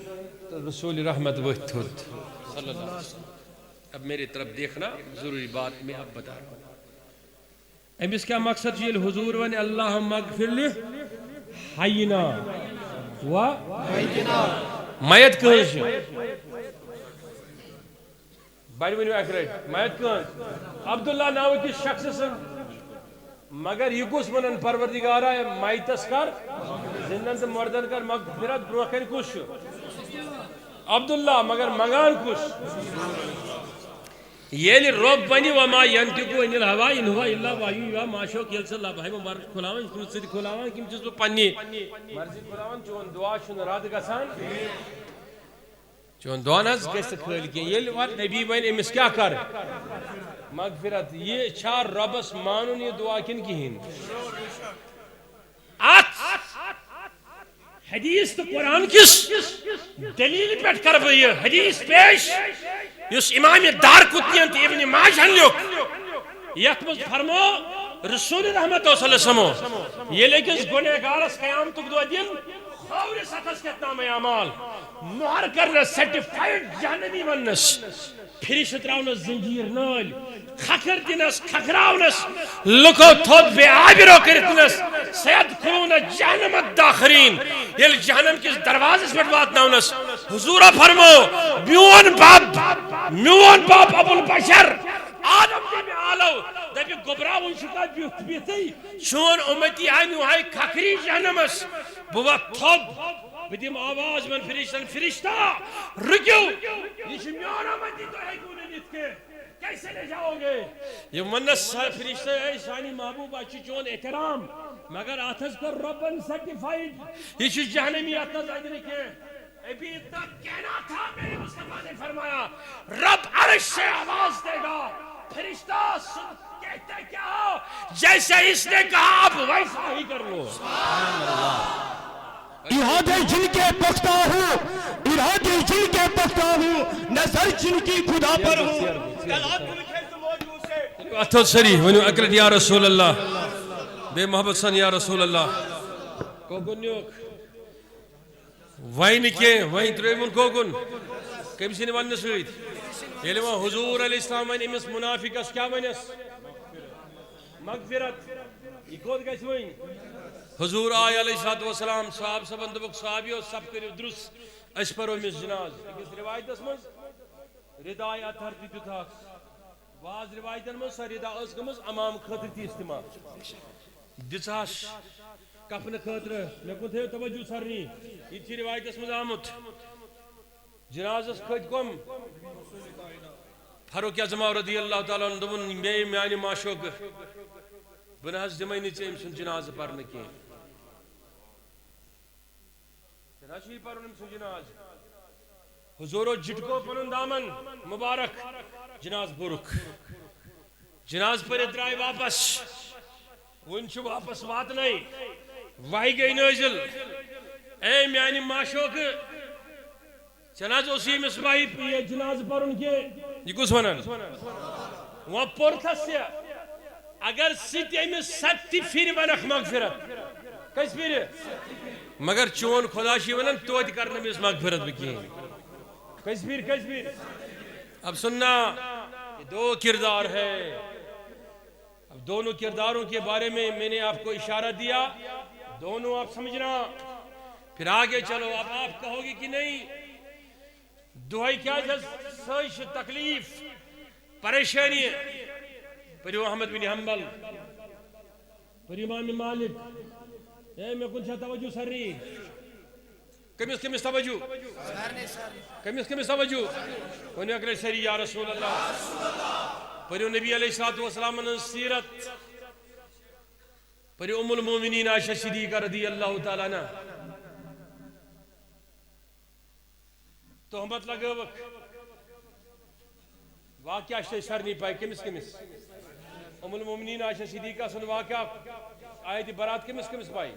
تہٕ رسول رحمت ؤتھۍ تھوٚد صلی اللہ علیہ وسلم اب میرے طرف دیکھنا ضروری بات میں اب بتا رہا ہوں امس کیا مقصد یہ حضور ون اللہم اغفر لی حینا و میت کہنس بڑی ونیو اک رٹ میت کہن عبداللہ ناو کس شخص سن مگر یہ کس ونن پروردگارا میتس کر زندن تو مردن کر مغفرت بروکن کس عبداللہ مگر منگان کس یل رب بنی وما ینطقو عن الہوا ان هو الا وحی یوحی معشوق یل صلی اللہ بھائی مبارک کھلاون کھلت سۭتۍ کھلاون کم چھس بہ پننی مرضی کھلاون چون دعا چھُنہٕ رد گژھان چون دعا نہ گژھِ خٲلی کینٛہہ ییٚلہِ وۄنۍ نبی وَنہِ أمِس کیٛاہ کر مغفرت یہ چھا رۄبس مانُن یہ دعا کِنہٕ کِہیٖنۍ اتھ حدیث تو قرآن کس دلیل پٮ۪ٹھ کر بہٕ یہِ حدیث پیش یس امام دار قطنی تو ابن ماجہ لیوک یت مز فرمو رسول رحمت صلی اللہ علیہ وسلم یہ لیکن گنہگارس قیامتک دو دن خور ستس کت نام اعمال مہر کرنا سرٹیفائڈ جہنمی ونس پھرش تراونس زنجیر نال کھکر دنس کھکراونس لکو تھود بے آبرو کرتنس سید خلون جہنم الداخرین یل جہنم کس دروازس پہ واتناونس حضور فرمو میون باپ ابو البشر آدم جب آلو دبی گبراون شکایت بیتی چون امتی آئینو آئی کھکری جہنمس بوا تھود بدیم آواز من فرشتہ رکیو یہ میون امتی تو ہے کیوں نہیں کے کیسے لے جاؤ گے یہ منس فرشتہ ہے سانی محبوب اچھی چون احترام مگر آتھس کر ربن سرٹیفائیڈ یہ جہنمی آتھس اجر کے ابھی اتنا کہنا تھا میرے مصطفیٰ نے فرمایا رب عرش سے آواز دے گا فرشتہ کہتے کیا ہو جیسے اس نے کہا آپ ویسا ہی کر لو ارادے جن کے پختہ ہوں ارادے جن کے پختہ ہوں نظر جن کی خدا پر ہوں اتھو سری ونیو اکرت یا رسول اللہ بے محبت سن یا رسول اللہ کوگن نیوک وائن کے وائن تریمون کوگن کم سینی ون سوید یلی وہاں حضور علیہ السلام وائن امس منافقس کیا ونیس مغفرت یہ کود گیس وائن حضور آئی علیہ السلام صحاب سبندبک صحابیو سب کریو درست اس پر امس جناز اس روایت اس مز ردائی اتھر دیتو تھا بعض روایتن مز سا ردا اس گمز امام خطر تی استعمال دساش کفن خطر میں کن تھے توجہ سرنی یہ تھی روایت اس مز آمد جناز اس خط کم فاروق اعظم رضی اللہ تعالیٰ عنہ دبن میانی معشوق بناس دمائنی چیم سن جناز پرنے کی جناشی پرنے سن جناز حضور و جٹکو پنن دامن مبارک جناز برک جناز پر ادرائی واپس ونچو واپس وات نہیں وائی گئی نوزل اے میانی معشوق جناز اسی مصباحی یہ جناز پرن کے یہ کس ونن وہ پورتھس سے اگر ستی میں ستی پھر ونخ مغفرت کس پھر مگر چون خدا شی ونن توت کرنے میں اس مغفرت بکی کس پھر اب سننا یہ دو کردار ہے اب دونوں کرداروں کے بارے میں نے آپ کو اشارہ دیا دونوں آپ سمجھنا. پھر آگے چلو. اب آپ کہو گے کہ نہیں دہائی کیا سوچ تکلیف پریشانی. پڑھو احمد بن حنبل, پڑھو امام مالک. میں کن توجہ سری کمس کمس توجہ کمس کمس توجہ ون اگر سری یا رسول اللہ. پڑھو نبی علیہ الصلوۃ والسلام سیرت. پڑھو ام المومنین عائشہ صدیقہ رضی اللہ تعالیٰ عنہ. تہمت لگوک واقعہ چھے سرنی پائی کمس کمس ام المومنین عائشہ صدیقہ سن واقعہ آیت برات کمس کمس پائی.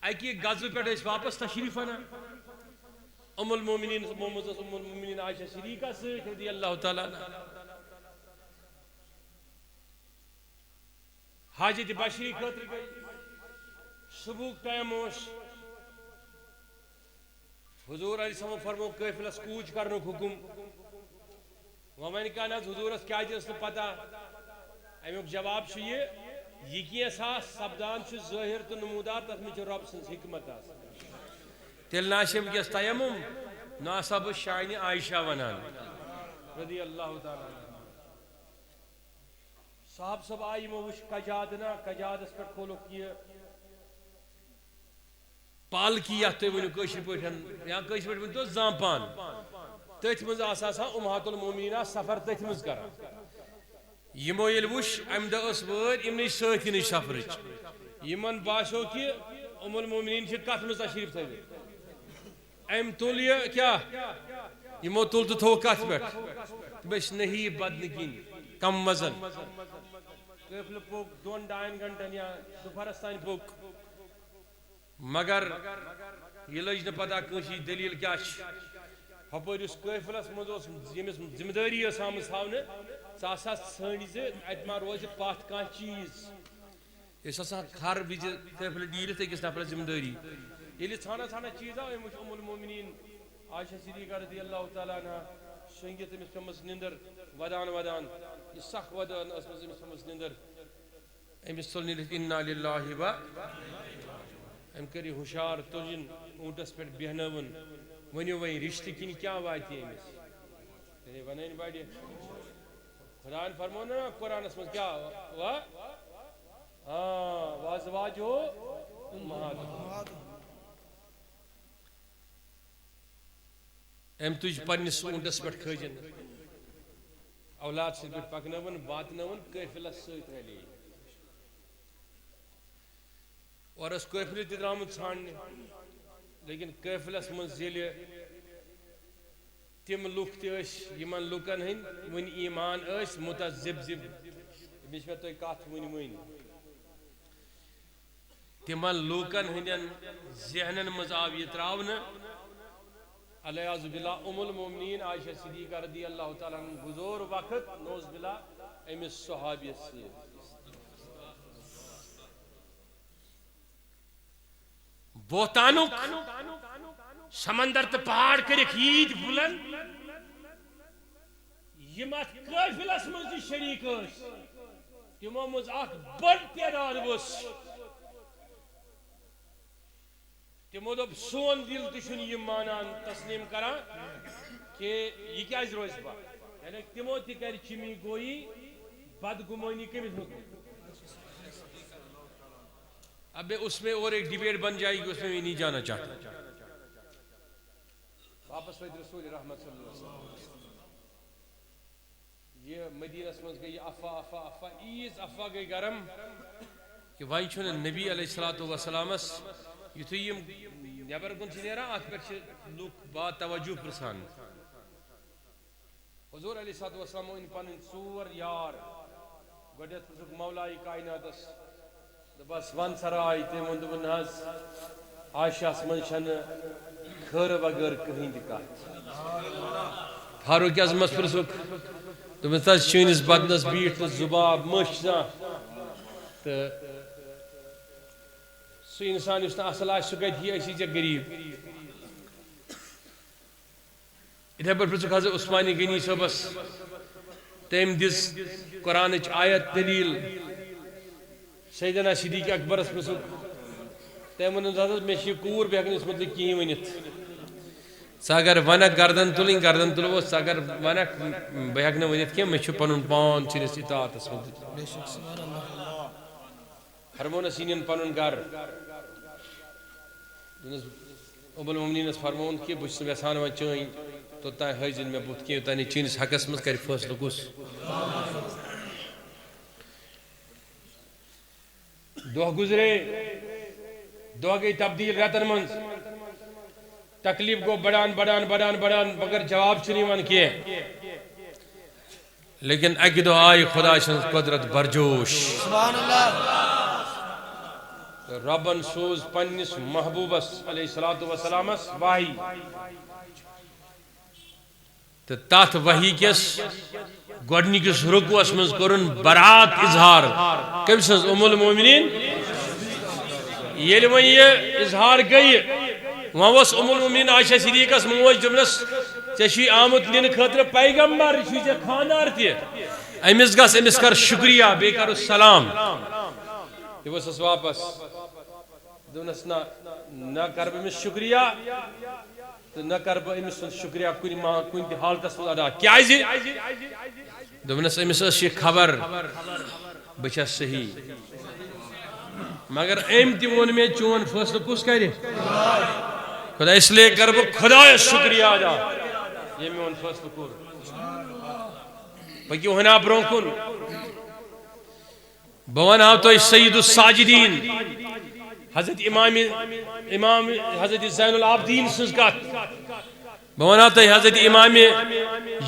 اکی غزو پہ واپس تشریف آنا ام المومنین عائشہ صدیقہ سے رضی اللہ تعالیٰ عنہ. حاجت بشری خاطر گئی. صبح ٹائم حضور علیہ السلام فرمو قافلس کوچ کرنک حکم. میں کہا نا حضورس کیا اس پتہ امیک جواب یہ کی سپدان ظاہر تو نمودار تر میں رب سن حکمت. تیل ناشم کس تیمم ناسا بہ شان عائشہ ونان رضی اللہ تعالیٰ. صاحب سب آئی مو وش کجاد نا کجادس پہ کھولک یہ پالکی یت تھی ونو کشر پہ یا کشر پہ ورنو زامپان تتھ مز آسا امہات المومنین سفر تتھ مز کران. یمو یل وش ام دہ اس وٲر یمن سۭتۍ سفرچ. یمن باسیو کہ ام المومنین چھ کتھ مز تشریف تھٲوِتھ. ام تل یہ کیا یمو تل تو تھو کتھ پہ بس نہیں بدنگین کم وزن. قافلہ پوک 2-2.5 گھنٹن یا دوپہرس تان پوک. مگر یہ لج پتہ کنسی دلیل کیا ہپر اس قافلس مز یمس ذمہ داری آمت تھاونہ سا ژھنڈ ات ما روز پتھ کھانا چیز. اس ہر وز قافلہ ڈیلتھ أکس نفرس ذمہ داری. یل ژھانا ژھانا چیز آو ام ام المومنین عائشہ صدیقہ رضی اللہ تعالیٰ عنہ شنگت امس پمس نندر ودان ودان یہ سخ ودان امس پمس نندر. امس تل نیرتھ انا للہ و ام کری ہوشیار تلجن اونٹس پہ بہنون ونیو وی رشتہ کن کیا واتی امس ون بڑی خدا فرمو نا قرآنس مز کیا وازواج ہو ام تج پنس اونٹس پہ کھجن اولاد سی پہ پکنون واتنون قافلس ست رلی. اور اس قافلہ تہ درامت ژھانڈنے لیکن قافلس مز ییٚلہِ تم لُکھ تہ ٲسۍ یمن لُکن ہٕنٛدۍ وُنہِ ایمان ٲسۍ متذبذب. یہِ چھِ مےٚ تۄہہِ کتھ ؤنۍ تمن لوکن ہندین ذہنن مز آو یہ تراؤنہ علیہ باللہ ام المومنین عائشہ صدیقہ رضی اللہ تعالیٰ عنہ گزور وقت نوز باللہ امس صحابیت سے بہتانک سمندر تو پہاڑ کرک یید بلند یم ات قافلس مز شریک تمو مز اخ بڑ تعداد وس. تمو دب سون دل تشن یہ مانان تسلیم کران کہ یہ کیا روز با یعنی تمو تہ کر چمی گوئی بدگمانی کمس مت. اب اس میں اور ایک ڈیبیٹ بن جائے گی, اس میں نہیں جانا چاہتا. واپس وید رسول رحمت صلی اللہ علیہ وسلم یہ مدینہ مز گئی افواہ افواہ افواہ ایز افواہ گئی گرم کہ وائن چھونے نبی علیہ السلام یتھے یم نیبر کن نیران ات پہ لوگ بات توجہ پرسان. حضور علیہ السلام ان پن ژور یار گۄڈنیتھ پرژھُکھ مولائے کائناتس بس ون سراے تم ون دپن حظ عائشہس من چھنہ خیر بغیر کہین تہ کتھ. فاروق اعظمس پرژھُکھ دوٚپنس تس چٲنِس بدنس بیٖٹھ نہٕ زُباب مٔچھ زانٛہہ تہٕ سُہ انسان یُس نہٕ اصل آسہِ سُہ کتہِ یی أسی ژےٚ غریٖب. یِتھے پٲٹھۍ پرژھُکھ حضرت عثمانِ غنی صٲبس تم دس قرآن آیت دلیل سیدنا صدیق اکبرس مسل تم ون حضرت میں کور بہ اس متعلق کہیں ونت اگر ونک گردن تلن گردن تلوس اگر ونک بہ ہیک ونت کی مے پن پان چنس اطاعتس مز فرمونس ان پن گھر ام المؤمنینس فرمون کہ بہت یژھان وۄنۍ چٲنۍ توٚتام ہٲیزن مےٚ بُتھ کینٛہہ یوٚتانۍ یہِ چٲنِس حقس منٛز کرِ فٲصلہٕ کُس دۄہ گُزرے دۄہ گٔے تبدیٖل رٮ۪تن منٛز تکلیٖف گوٚو بڑان بڑان بڑان بڑان مگر جواب چھُنہٕ یِوان کینٛہہ لیکن اکہِ دۄہ آیہِ خۄدا سٕنٛز قۄدرت برجوش سبحان اللہ ربن سوز پننس محبوبس علیہ الصلوۃ والسلامس وحی تو تات وحی کس گۄڈنِکِس رکوعس منٛز کوٚرُن برات اظہار کٔمۍ سٕنٛز ام المؤمنین ییٚلہِ وۄنۍ یہِ اظہار گٔیہِ وۄنۍ اوس ام المؤمنین عائشہ صدیقس موج دوٚپنس ژےٚ چھُے آمُت نِنہٕ خٲطرٕ پیغمبر یہِ چھُے ژےٚ خانٛدار تہِ أمِس گژھ أمِس کر شُکریہ بیٚیہِ کرُس سلام یہ ؤژھٕس واپس دوٚپنس نہ کر بہٕ أمِس شُکریہ تہٕ نہ کر بہٕ أمۍ سُنٛد شُکریہ کُنہِ تہِ حالتس منٛز ادا کیٛازِ دوٚپنس أمِس ٲس یہِ خبر بہٕ چھس صحیح مگر أمۍ تہِ ووٚن مےٚ چون فٲصلہٕ کُس کرِ خدا اس لیے کر بہٕ خۄدایس شُکریہ ادا ییٚمۍ میون فٲصلہٕ کوٚر پٔکِو ہنا برٛونٛہہ کُن بہٕ ونہو تۄہہِ سید الساجدین حضرت امام حضرت زین العابدین سٕنٛز کتھ بہٕ ونہو تۄہہِ حضرت امام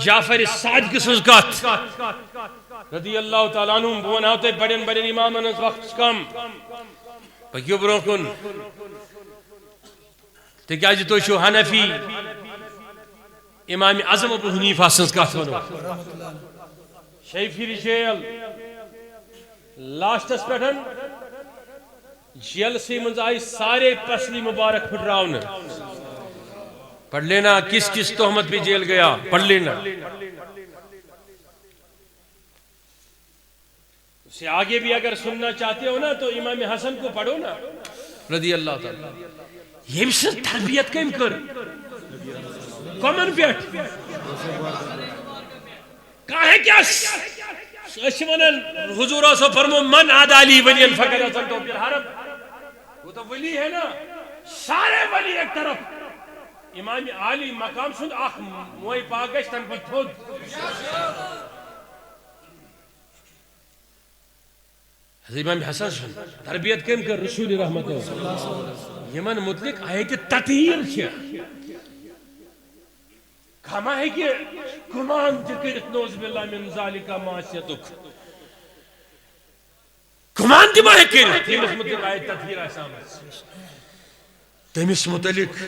جعفر صادق سٕنٛز کتھ رضی اللہ تعالیٰ عنہم بہٕ ونہو تۄہہِ بڑٮ۪ن بڑٮ۪ن امامن ہٕنٛز وقت چھُ کم پٔکِو برٛونٛہہ کُن تِکیٛازِ تُہۍ چھِو حنفی امام اعظم ابو حنیفہ سٕنٛز کتھ ونو شیفی جیل لاسٹس پٮ۪ٹھ جیلسٕے منٛز آیہِ سارے پسلی مبارک پھٹراونہٕ پڑھ لینا کس کس تہمت پہ جیل گیا پڑھ لینا اسے آگے بھی اگر سننا چاہتے ہو نا تو امام حسن کو پڑھو نا رضی اللہ تعالیٰ یہ بھی تربیت کم کر کمن پیٹ کہاں ہے کیا حضور صلی فرمو من عدالی ولی فقر حسن تو پھر حرم وہ تو ولی ہے نا سارے ولی ایک طرف امام عالی مقام سن اخ موئی پاگش تن پر تھود حضرت امام حسن سن تربیت کم کر رسول رحمت یمن مطلق آیت تطہیر چھے کھما ہے کہ گمان تکرت نوز باللہ من ذالکہ معاشیتک گمان تمہ ہے کرت تمس مطلق آیت تطہیر آسامت تمس متعلق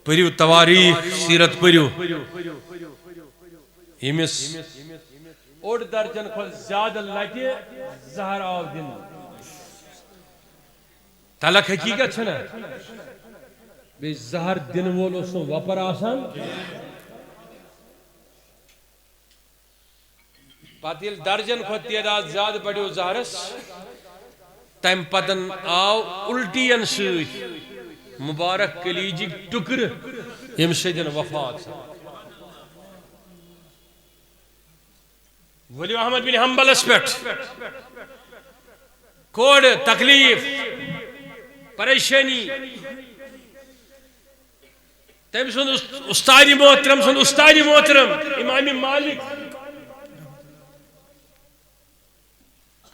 پریو تواریخ سیرت پریو یمس اوڑ درجن کھول زیادہ لٹے زہر آو دن تلک حقیقت چھنا بے زہر دن وول اسو وپر آسان پاتیل درجن کھول تعداد زیادہ بڑیو زہرس تم پتن آو الٹین سوئی مبارک کلیجی ٹکر یم سیدن وفات ولی احمد بن حنبل اسپیٹ کوڑ تکلیف پریشانی تم سن استاد محترم امام مالک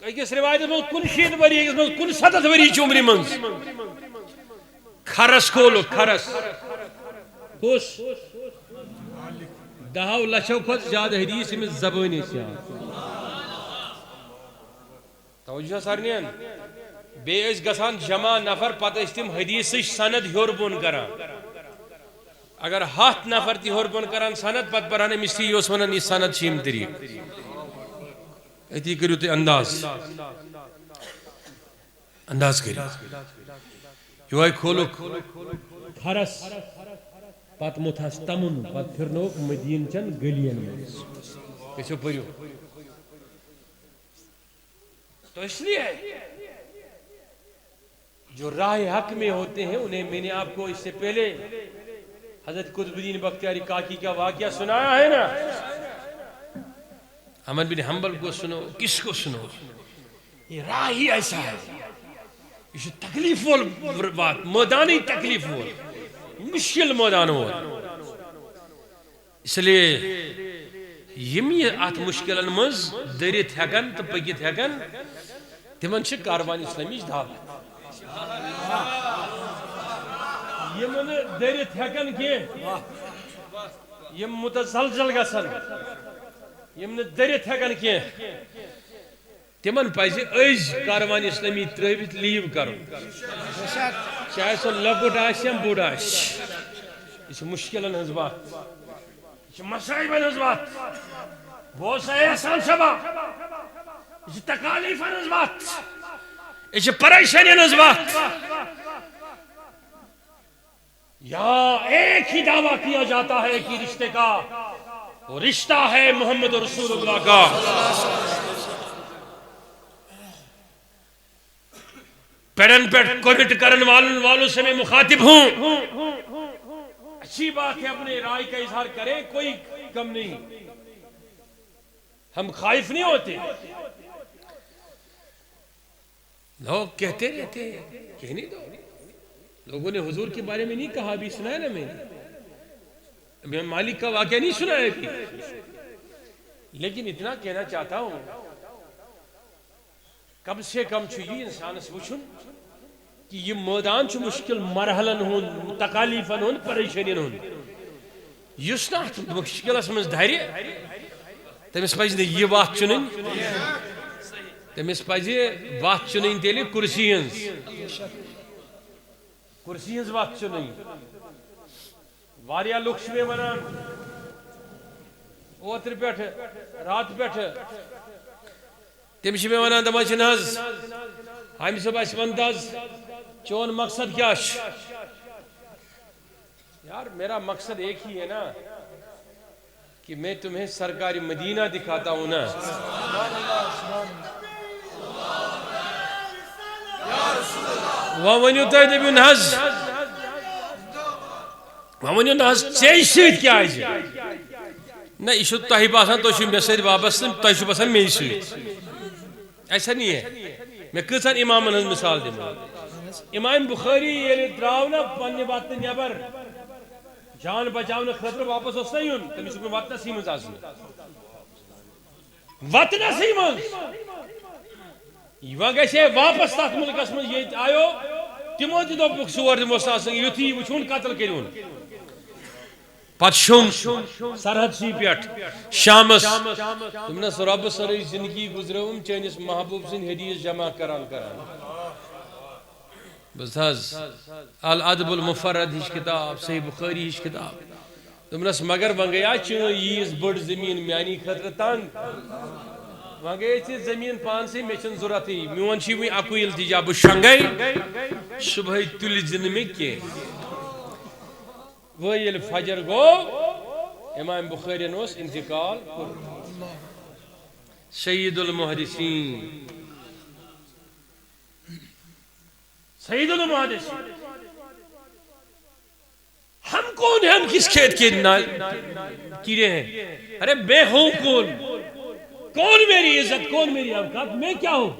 اکس روایت من کن شید وری اکس من کن 70 وری عمری من خرس کھولو خرس کس 10 لچھو کھت زیادہ حدیث میں زبانی سے توجہ سارنین بے اس گسان جمع نفر پتہ اس تم حدیث سند ہور بون کران اگر 7 نفر تی ہور بون کران سند پت برہنے مسی یوس ونن یہ سند شیم طریق ایتی کریو تے انداز کریو یو آئی کھولو خرس پت متھس تمن پت پھرنوک مدین چن گلین کیسے پڑھو تو اس لیے جو راہ حق میں ہوتے ہیں انہیں میں نے آپ کو اس سے پہلے حضرت قطب الدین بختیاری کاکی کا واقعہ سنایا ہے نا. احمد بن حنبل کو سنو, کس کو سنو, یہ راہ ہی ایسا ہے, یہ تکلیف وال بات, میدانی تکلیف وال, مشکل میدان وال. اس لیے یم یہ ات مشکلن مز درت ہیکن تو پکت ہیکن تمن چھ کاروان اسلامی دعوت. یمن درت ہیکن کی یم متزلزل گژھن, یم درت ہیکن کی تمن پزِ أزۍ کاروان اسلامی ترٲوِتھ لیو کرُن, چاہے سُہ لۄکُٹ آسہِ یا بوٚڑ آسہِ. یہ چھِ مشکلن ہٕنٛز وتھ, یہ چھِ مصائبن ہٕنٛز وتھ, بوز سا احسان صٲبا, یہ چھِ تکالیفن ہٕنٛز وتھ, یہ چھِ پریشانین ہٕنٛز وتھ. یہاں ایک ہی دعویٰ کیا جاتا ہے کہ رشتے کا, وہ رشتہ ہے محمد رسول اللہ کا. پیڑن پیڑ کومٹ کرن والوں سے میں مخاطب ہوں. اچھی بات ہے اپنے رائے کا اظہار کریں, کوئی کم نہیں, ہم خائف نہیں ہوتے. لوگ کہتے رہتے ہیں, کہنے دو. لوگوں نے حضور کے بارے میں نہیں کہا, ابھی سنا ہے نا میں مالک کا واقعہ نہیں سنا ہے ابھی, لیکن اتنا کہنا چاہتا ہوں کم سے کم یہ انسان وچھن کہ یہ میدان چھ مشکل مرحلن ہن, تکالیفن ہن, پریشانین ہن. یس نا مشکلس مز دھرِ تمس پزِ نہٕ یہ وتھ چُنٕنۍ, تمس پزِ وتھ چُنٕنۍ تیٚلہِ کرسی ہٕنٛز, کرسی ہٕنٛز وتھ چُنٕنۍ. واریاہ لُکھ چھِ مےٚ ونان اوترٕ پٮ۪ٹھٕ راتہٕ پٮ۪ٹھٕ, تم چھِ مےٚ ونان دپان چھِ نہ حظ حامد صٲب اَسہِ وَن تہٕ حظ چون مقصد کیا چھُ. یار میرا مقصد ایک ہی ہے نا کہ میں تمہیں سرکار مدینہ دکھاتا ہوں نا. وۄنۍ ؤنِو تُہۍ دٔپِو نہ حظ, وۄنۍ ؤنِو نہ حظ ژےٚ سۭتۍ کیٛازِ, نہ یہ چھُ تۄہہِ باسان تُہۍ چھِو مےٚ سۭتۍ وابستہٕ, تۄہہِ چھُو باسان مے سۭتۍ. ایسا نہیں ہے. میں کۭژن امامن ہٕنٛز مثال دِمہٕ. امام بخاری ییٚلہِ درٛاو نا پننہِ وتنہٕ نٮ۪بر جان بچاونہٕ خٲطرٕ, واپس اوس نا یُن, تٔمِس اوس وتنسٕے منٛز اژُن, وتنسٕے منٛز. وۄنۍ گژھِ ہے واپس تتھ مُلکس منٛز ییٚتہِ آیو, تِمو تہِ دوٚپُکھ ژور دِموس آسان, یُتھُے یہِ وٕچھُن قتل کٔرۍہُن. پتہٕ شوٚنگ سرحدسٕے پٮ۪ٹھ شامس, دوٚپنس رۄبہٕ سٲرٕے زندگی گُزرٲوٕم چٲنِس محبوٗب سٕنٛدۍ حدیث جمع کران کران. بس حظ الادب المفرد ہِش کتاب, صحیح بخاری ہِش کتاب. دوٚپنس مگر وۄنۍ گٔیا چٲنۍ ییٖژ بٔڑ زٔمیٖن میٛانہِ خٲطرٕ تنگ, وۄنۍ گٔیے ژےٚ زٔمیٖن پانسٕے, مےٚ چھُنہٕ ضروٗرتٕے, میون چھُے وۄنۍ اکُے التجا, بہٕ شۄنٛگے صُبحٲے تُلہِ زِ نہٕ مےٚ کینٛہہ. وہ ییٚلہِ فجر گوٚو امام بخارین اوس انتقال کوٚرمُت. سید المحدثین, سید المحدثین. ہم کون ہیں, ہم کس کھیت کے کیڑے ہیں. ارے میں ہوں کون میری عزت, کون میری اوقات, میں کیا ہوں.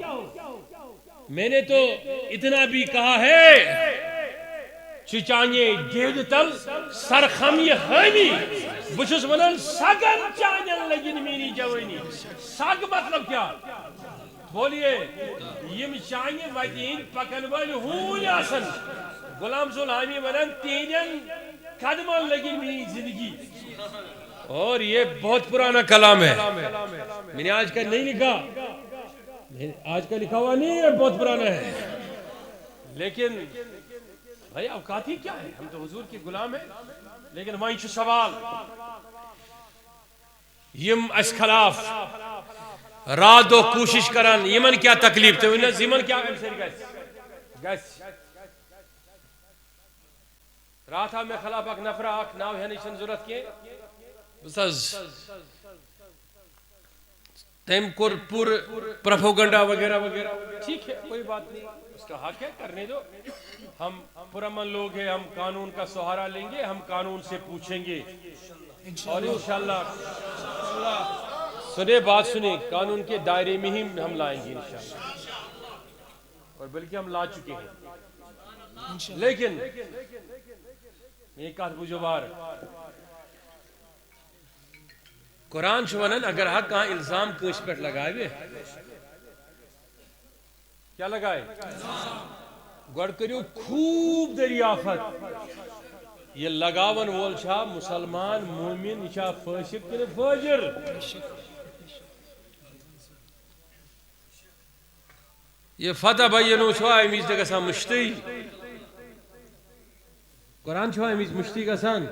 میں نے تو اتنا بھی کہا ہے چچانے گیڈ تل سرخم یہ حامی, بچھس ونان سگن چانن لگن میری جوانی. سگ مطلب کیا, بولیے یم چانہ وتہ پکن ول ہوٗنۍ آسن, غلام رسول حامی ونان تہندین قدمن لگن میری زندگی. اور یہ بہت پرانا کلام ہے, میں نے آج کا نہیں لکھا, آج کا لکھا ہوا نہیں ہے, بہت پرانا ہے. لیکن بھائی اوقات ہی کیا ہے, ہم تو حضور کے غلام ہیں. لیکن وہیں چھُ سوال, یم اس خلاف رات دو کوشش کران, یمن کیا تکلیف تھی, ونس یمن کیا امہ سۭتۍ گژھِ. رات آو مےٚ خلاف اکھ نفرا, اکھ ناو ہینٕچ چھنہٕ ضروٗرت کینٛہہ. بس حظ تم کور پور پروپیگنڈا وغیرہ وغیرہ. ٹھیک ہے کوئی بات نہیں, اس کا حق ہے, کرنے دو. ہم پرامن لوگ ہیں, ہم قانون کا سہارا لیں گے, ہم قانون سے پوچھیں گے اور انشاءاللہ سنے بات سنیں, قانون کے دائرے میں ہی ہم لائیں گے انشاءاللہ, اور بلکہ ہم لا چکے ہیں. لیکن یہ کہت بجو بار قرآن ونان اگر حق کہاں الزام کس پہ لگائے, کیا لگائے, گوڑ کریو خوب دریافت یہ لگاون وول چھا مسلمان مومن, یہ چھا فاسق کن فاجر. یہ فتح بینو چھا امیز دے گسان مشتی, قرآن چھا امیز مشتی گسان.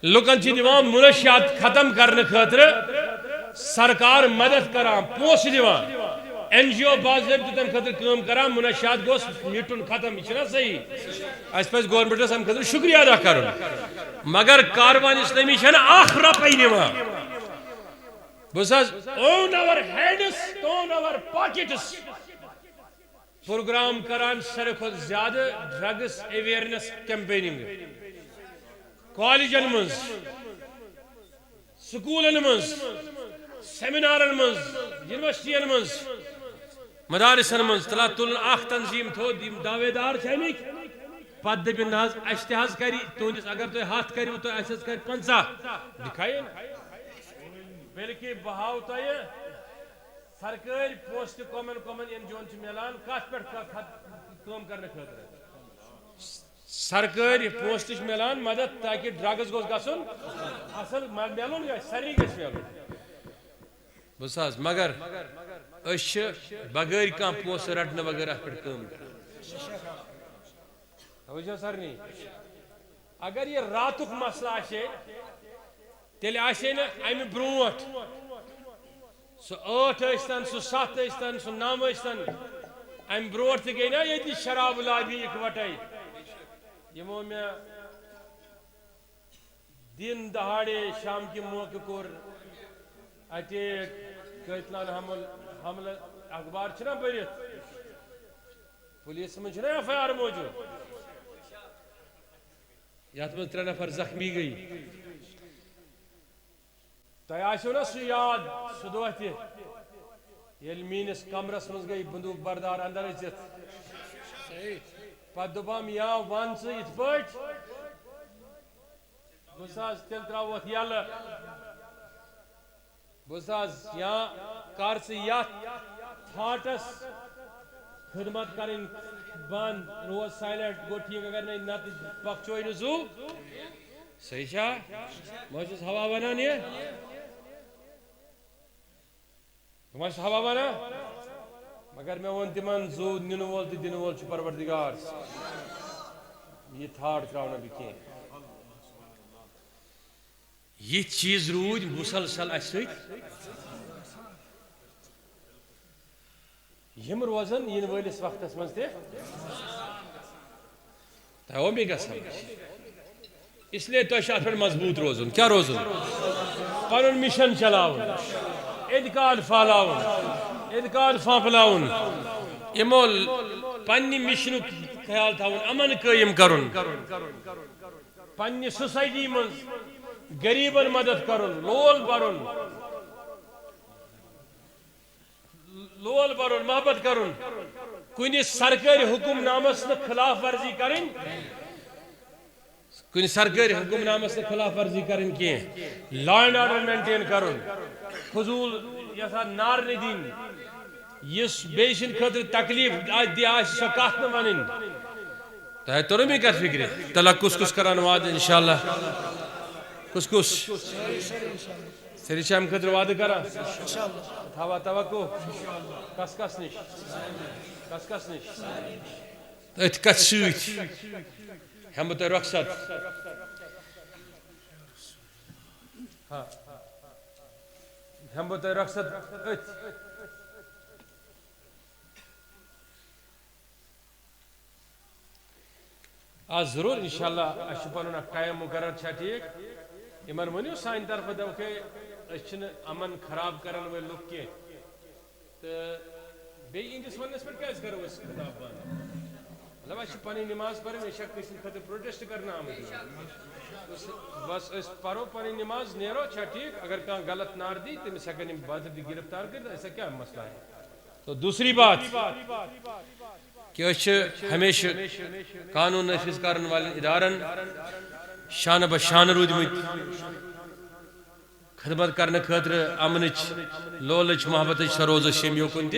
لکن چھ دیوان منشیات ختم کرنے خاطر سرکار مدد کران, پوس دیوان, این جی او باضابطہ خاطر کام کران, منشیات گوس میٹن ختم, یہ چھنا صحیح. اس پس گورنمنٹس ہم خاطر شکریہ ادا کرن, مگر کاروان اسلامی چھنا آخ رپائی نیوان. بس on our heads, on our pockets programme کران سر خود زیادہ ڈرگس اویئرنس کیمپیننگ, کالجن مز, سکولن مز, سیمینارن مز, یونیورسٹین مز, مدارسن مز تلا تلن اخ تنظیم تھو دعوے دار چمک پت دپن حظ اس تہ حظ کری تہندس اگر تھی ہاتھ کرو تو اس کر 50 دکھائے, بلکہ بہاو تہ سرکاری پوسٹ کمن کمن انجون ملان کت پہ کام کرنے خاطر سرکاری پوسٹ ملان مدد تاکہ ڈرگس گوس گھن اصل ملن ساری گھس ملن. بس حظ مگر اس بغیر کھانا پوسٹ رٹنے بغیر ات پہ کام توجہ سرنی. اگر یہ راتک مسئلہ آشے تیل آشے نا امہ بروٹ سو 8 ٲسۍتن سو 7 ٲسۍتن سو 9 ٲسۍتن امہ بروٹ تہ گئی نا یہ شراب لابی اکوٹے. یمو میں دن دہاڑے شام کے موقع کور اٹیک قاتلان حملہ اخبار چھنا برت پولیس من چھنا ایف آئی آر موجود یت من 3 نفر زخمی گئی. تہ آسو نا سہ یاد سہ دہ تہ یل میس کمرس مز گئی بندوق بردار اندر اچت پتہ دپام یا ون ثہ یت پہ بس تیل تراو ات یل بس یا کر ثہ یت تھاٹس خدمت کریں بند روز سائلنٹ گو ٹھیک اگر نہیں نت پکچوئی نہ زو صحیح چھا بہت ہوا ونان یہ تم ہوا ونان مگر میں ون تمن زو نن وول تو دن وول پروردگار یہ تھاٹ تراؤ بہ کی یہ چیز رود مسلسل اس یم روزن ین ولس وقتس مز تہ تھو می گژھان اس لیے تہ ات پہ مضبوط روزن کیا روزن پن مشن چلاون اعتقاد پھہلاون اعتقاد پھانپلاون یمو پنہ مشن خیال تھاون امن قائم کرن پنہ سوسائٹی مز غریبن مدد کرن لول برن محبت کرن کن سرکاری حکم نامس خلاف ورزی کرن کن سرکاری حکم نامس خلاف ورزی کرن کی لا اینڈ آرڈر مینٹین کرن فضول یسا نار دین اس بیشن خاطر تکلیف دی سو کت ون تہ تر می کت فکر تلا کس کران وعد انشاءاللہ کس سری شام خاطر وعد کران تھاوا توقع کس نش ات کت ست ہم تہ رخصت ہم تہ رخصت ات آج ضرور انشاءاللہ اس پن ٹائم مقرر چھا ٹھیک یمن ونیو سان طرف دے اس امن خراب کرن ول لوک کی تو بیس ونس پہ کیا کرو اس خطاب بان مطلب اس پنی نماز پڑھیں شک کسی خاطر پروٹیسٹ کرنا آمد بس اس پڑھو پنی نماز نیرو چھا ٹھیک اگر کہاں غلط نار دی تمہیں سکن بعد دی گرفتار کر ایسا کیا مسئلہ ہے تو دوسری بات کہ اس ہمیشہ قانون نافذ کرن والے ادارن شان بشان رودمت خدمت کرنے خاطر امنچ لولچ محبت سروز شمیو کن تہ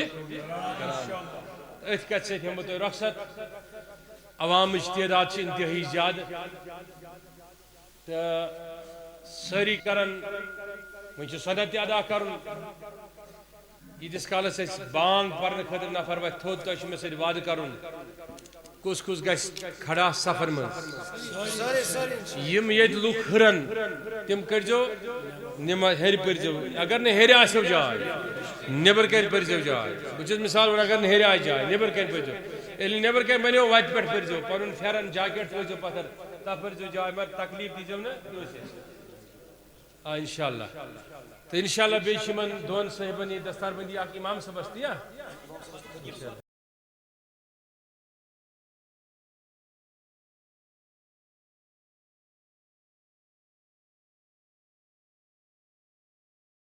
ات کت ست ہم تہ رخصت عوام تعداد انتہائی زیادہ تو ساری کرن ون صنعت ادا کرن یتس کالس بانگ پرنے خاطر نفر وت تھوت تہ مے سۭتۍ وعدٕ کرن کس گژھِ کھڑا سفر مز یم یت لوک ہرن تم کرزو نماز ہر پرزو اگر نہ ہر آسو جائے نبر کن پرزو جائے بہت مثال ون اگر نہ ہر آ جائے نبر کن پرزو یل نبر کن بنو وت پہ پرزو پن پھرن جاکٹ تھوزو پتھر تب پرزو جائے مگر تکلیف دیزو نا انشاءاللہ تو انشاءاللہ بیش من دون صاحبن یہ دستار بندی آپ امام صاحب دیا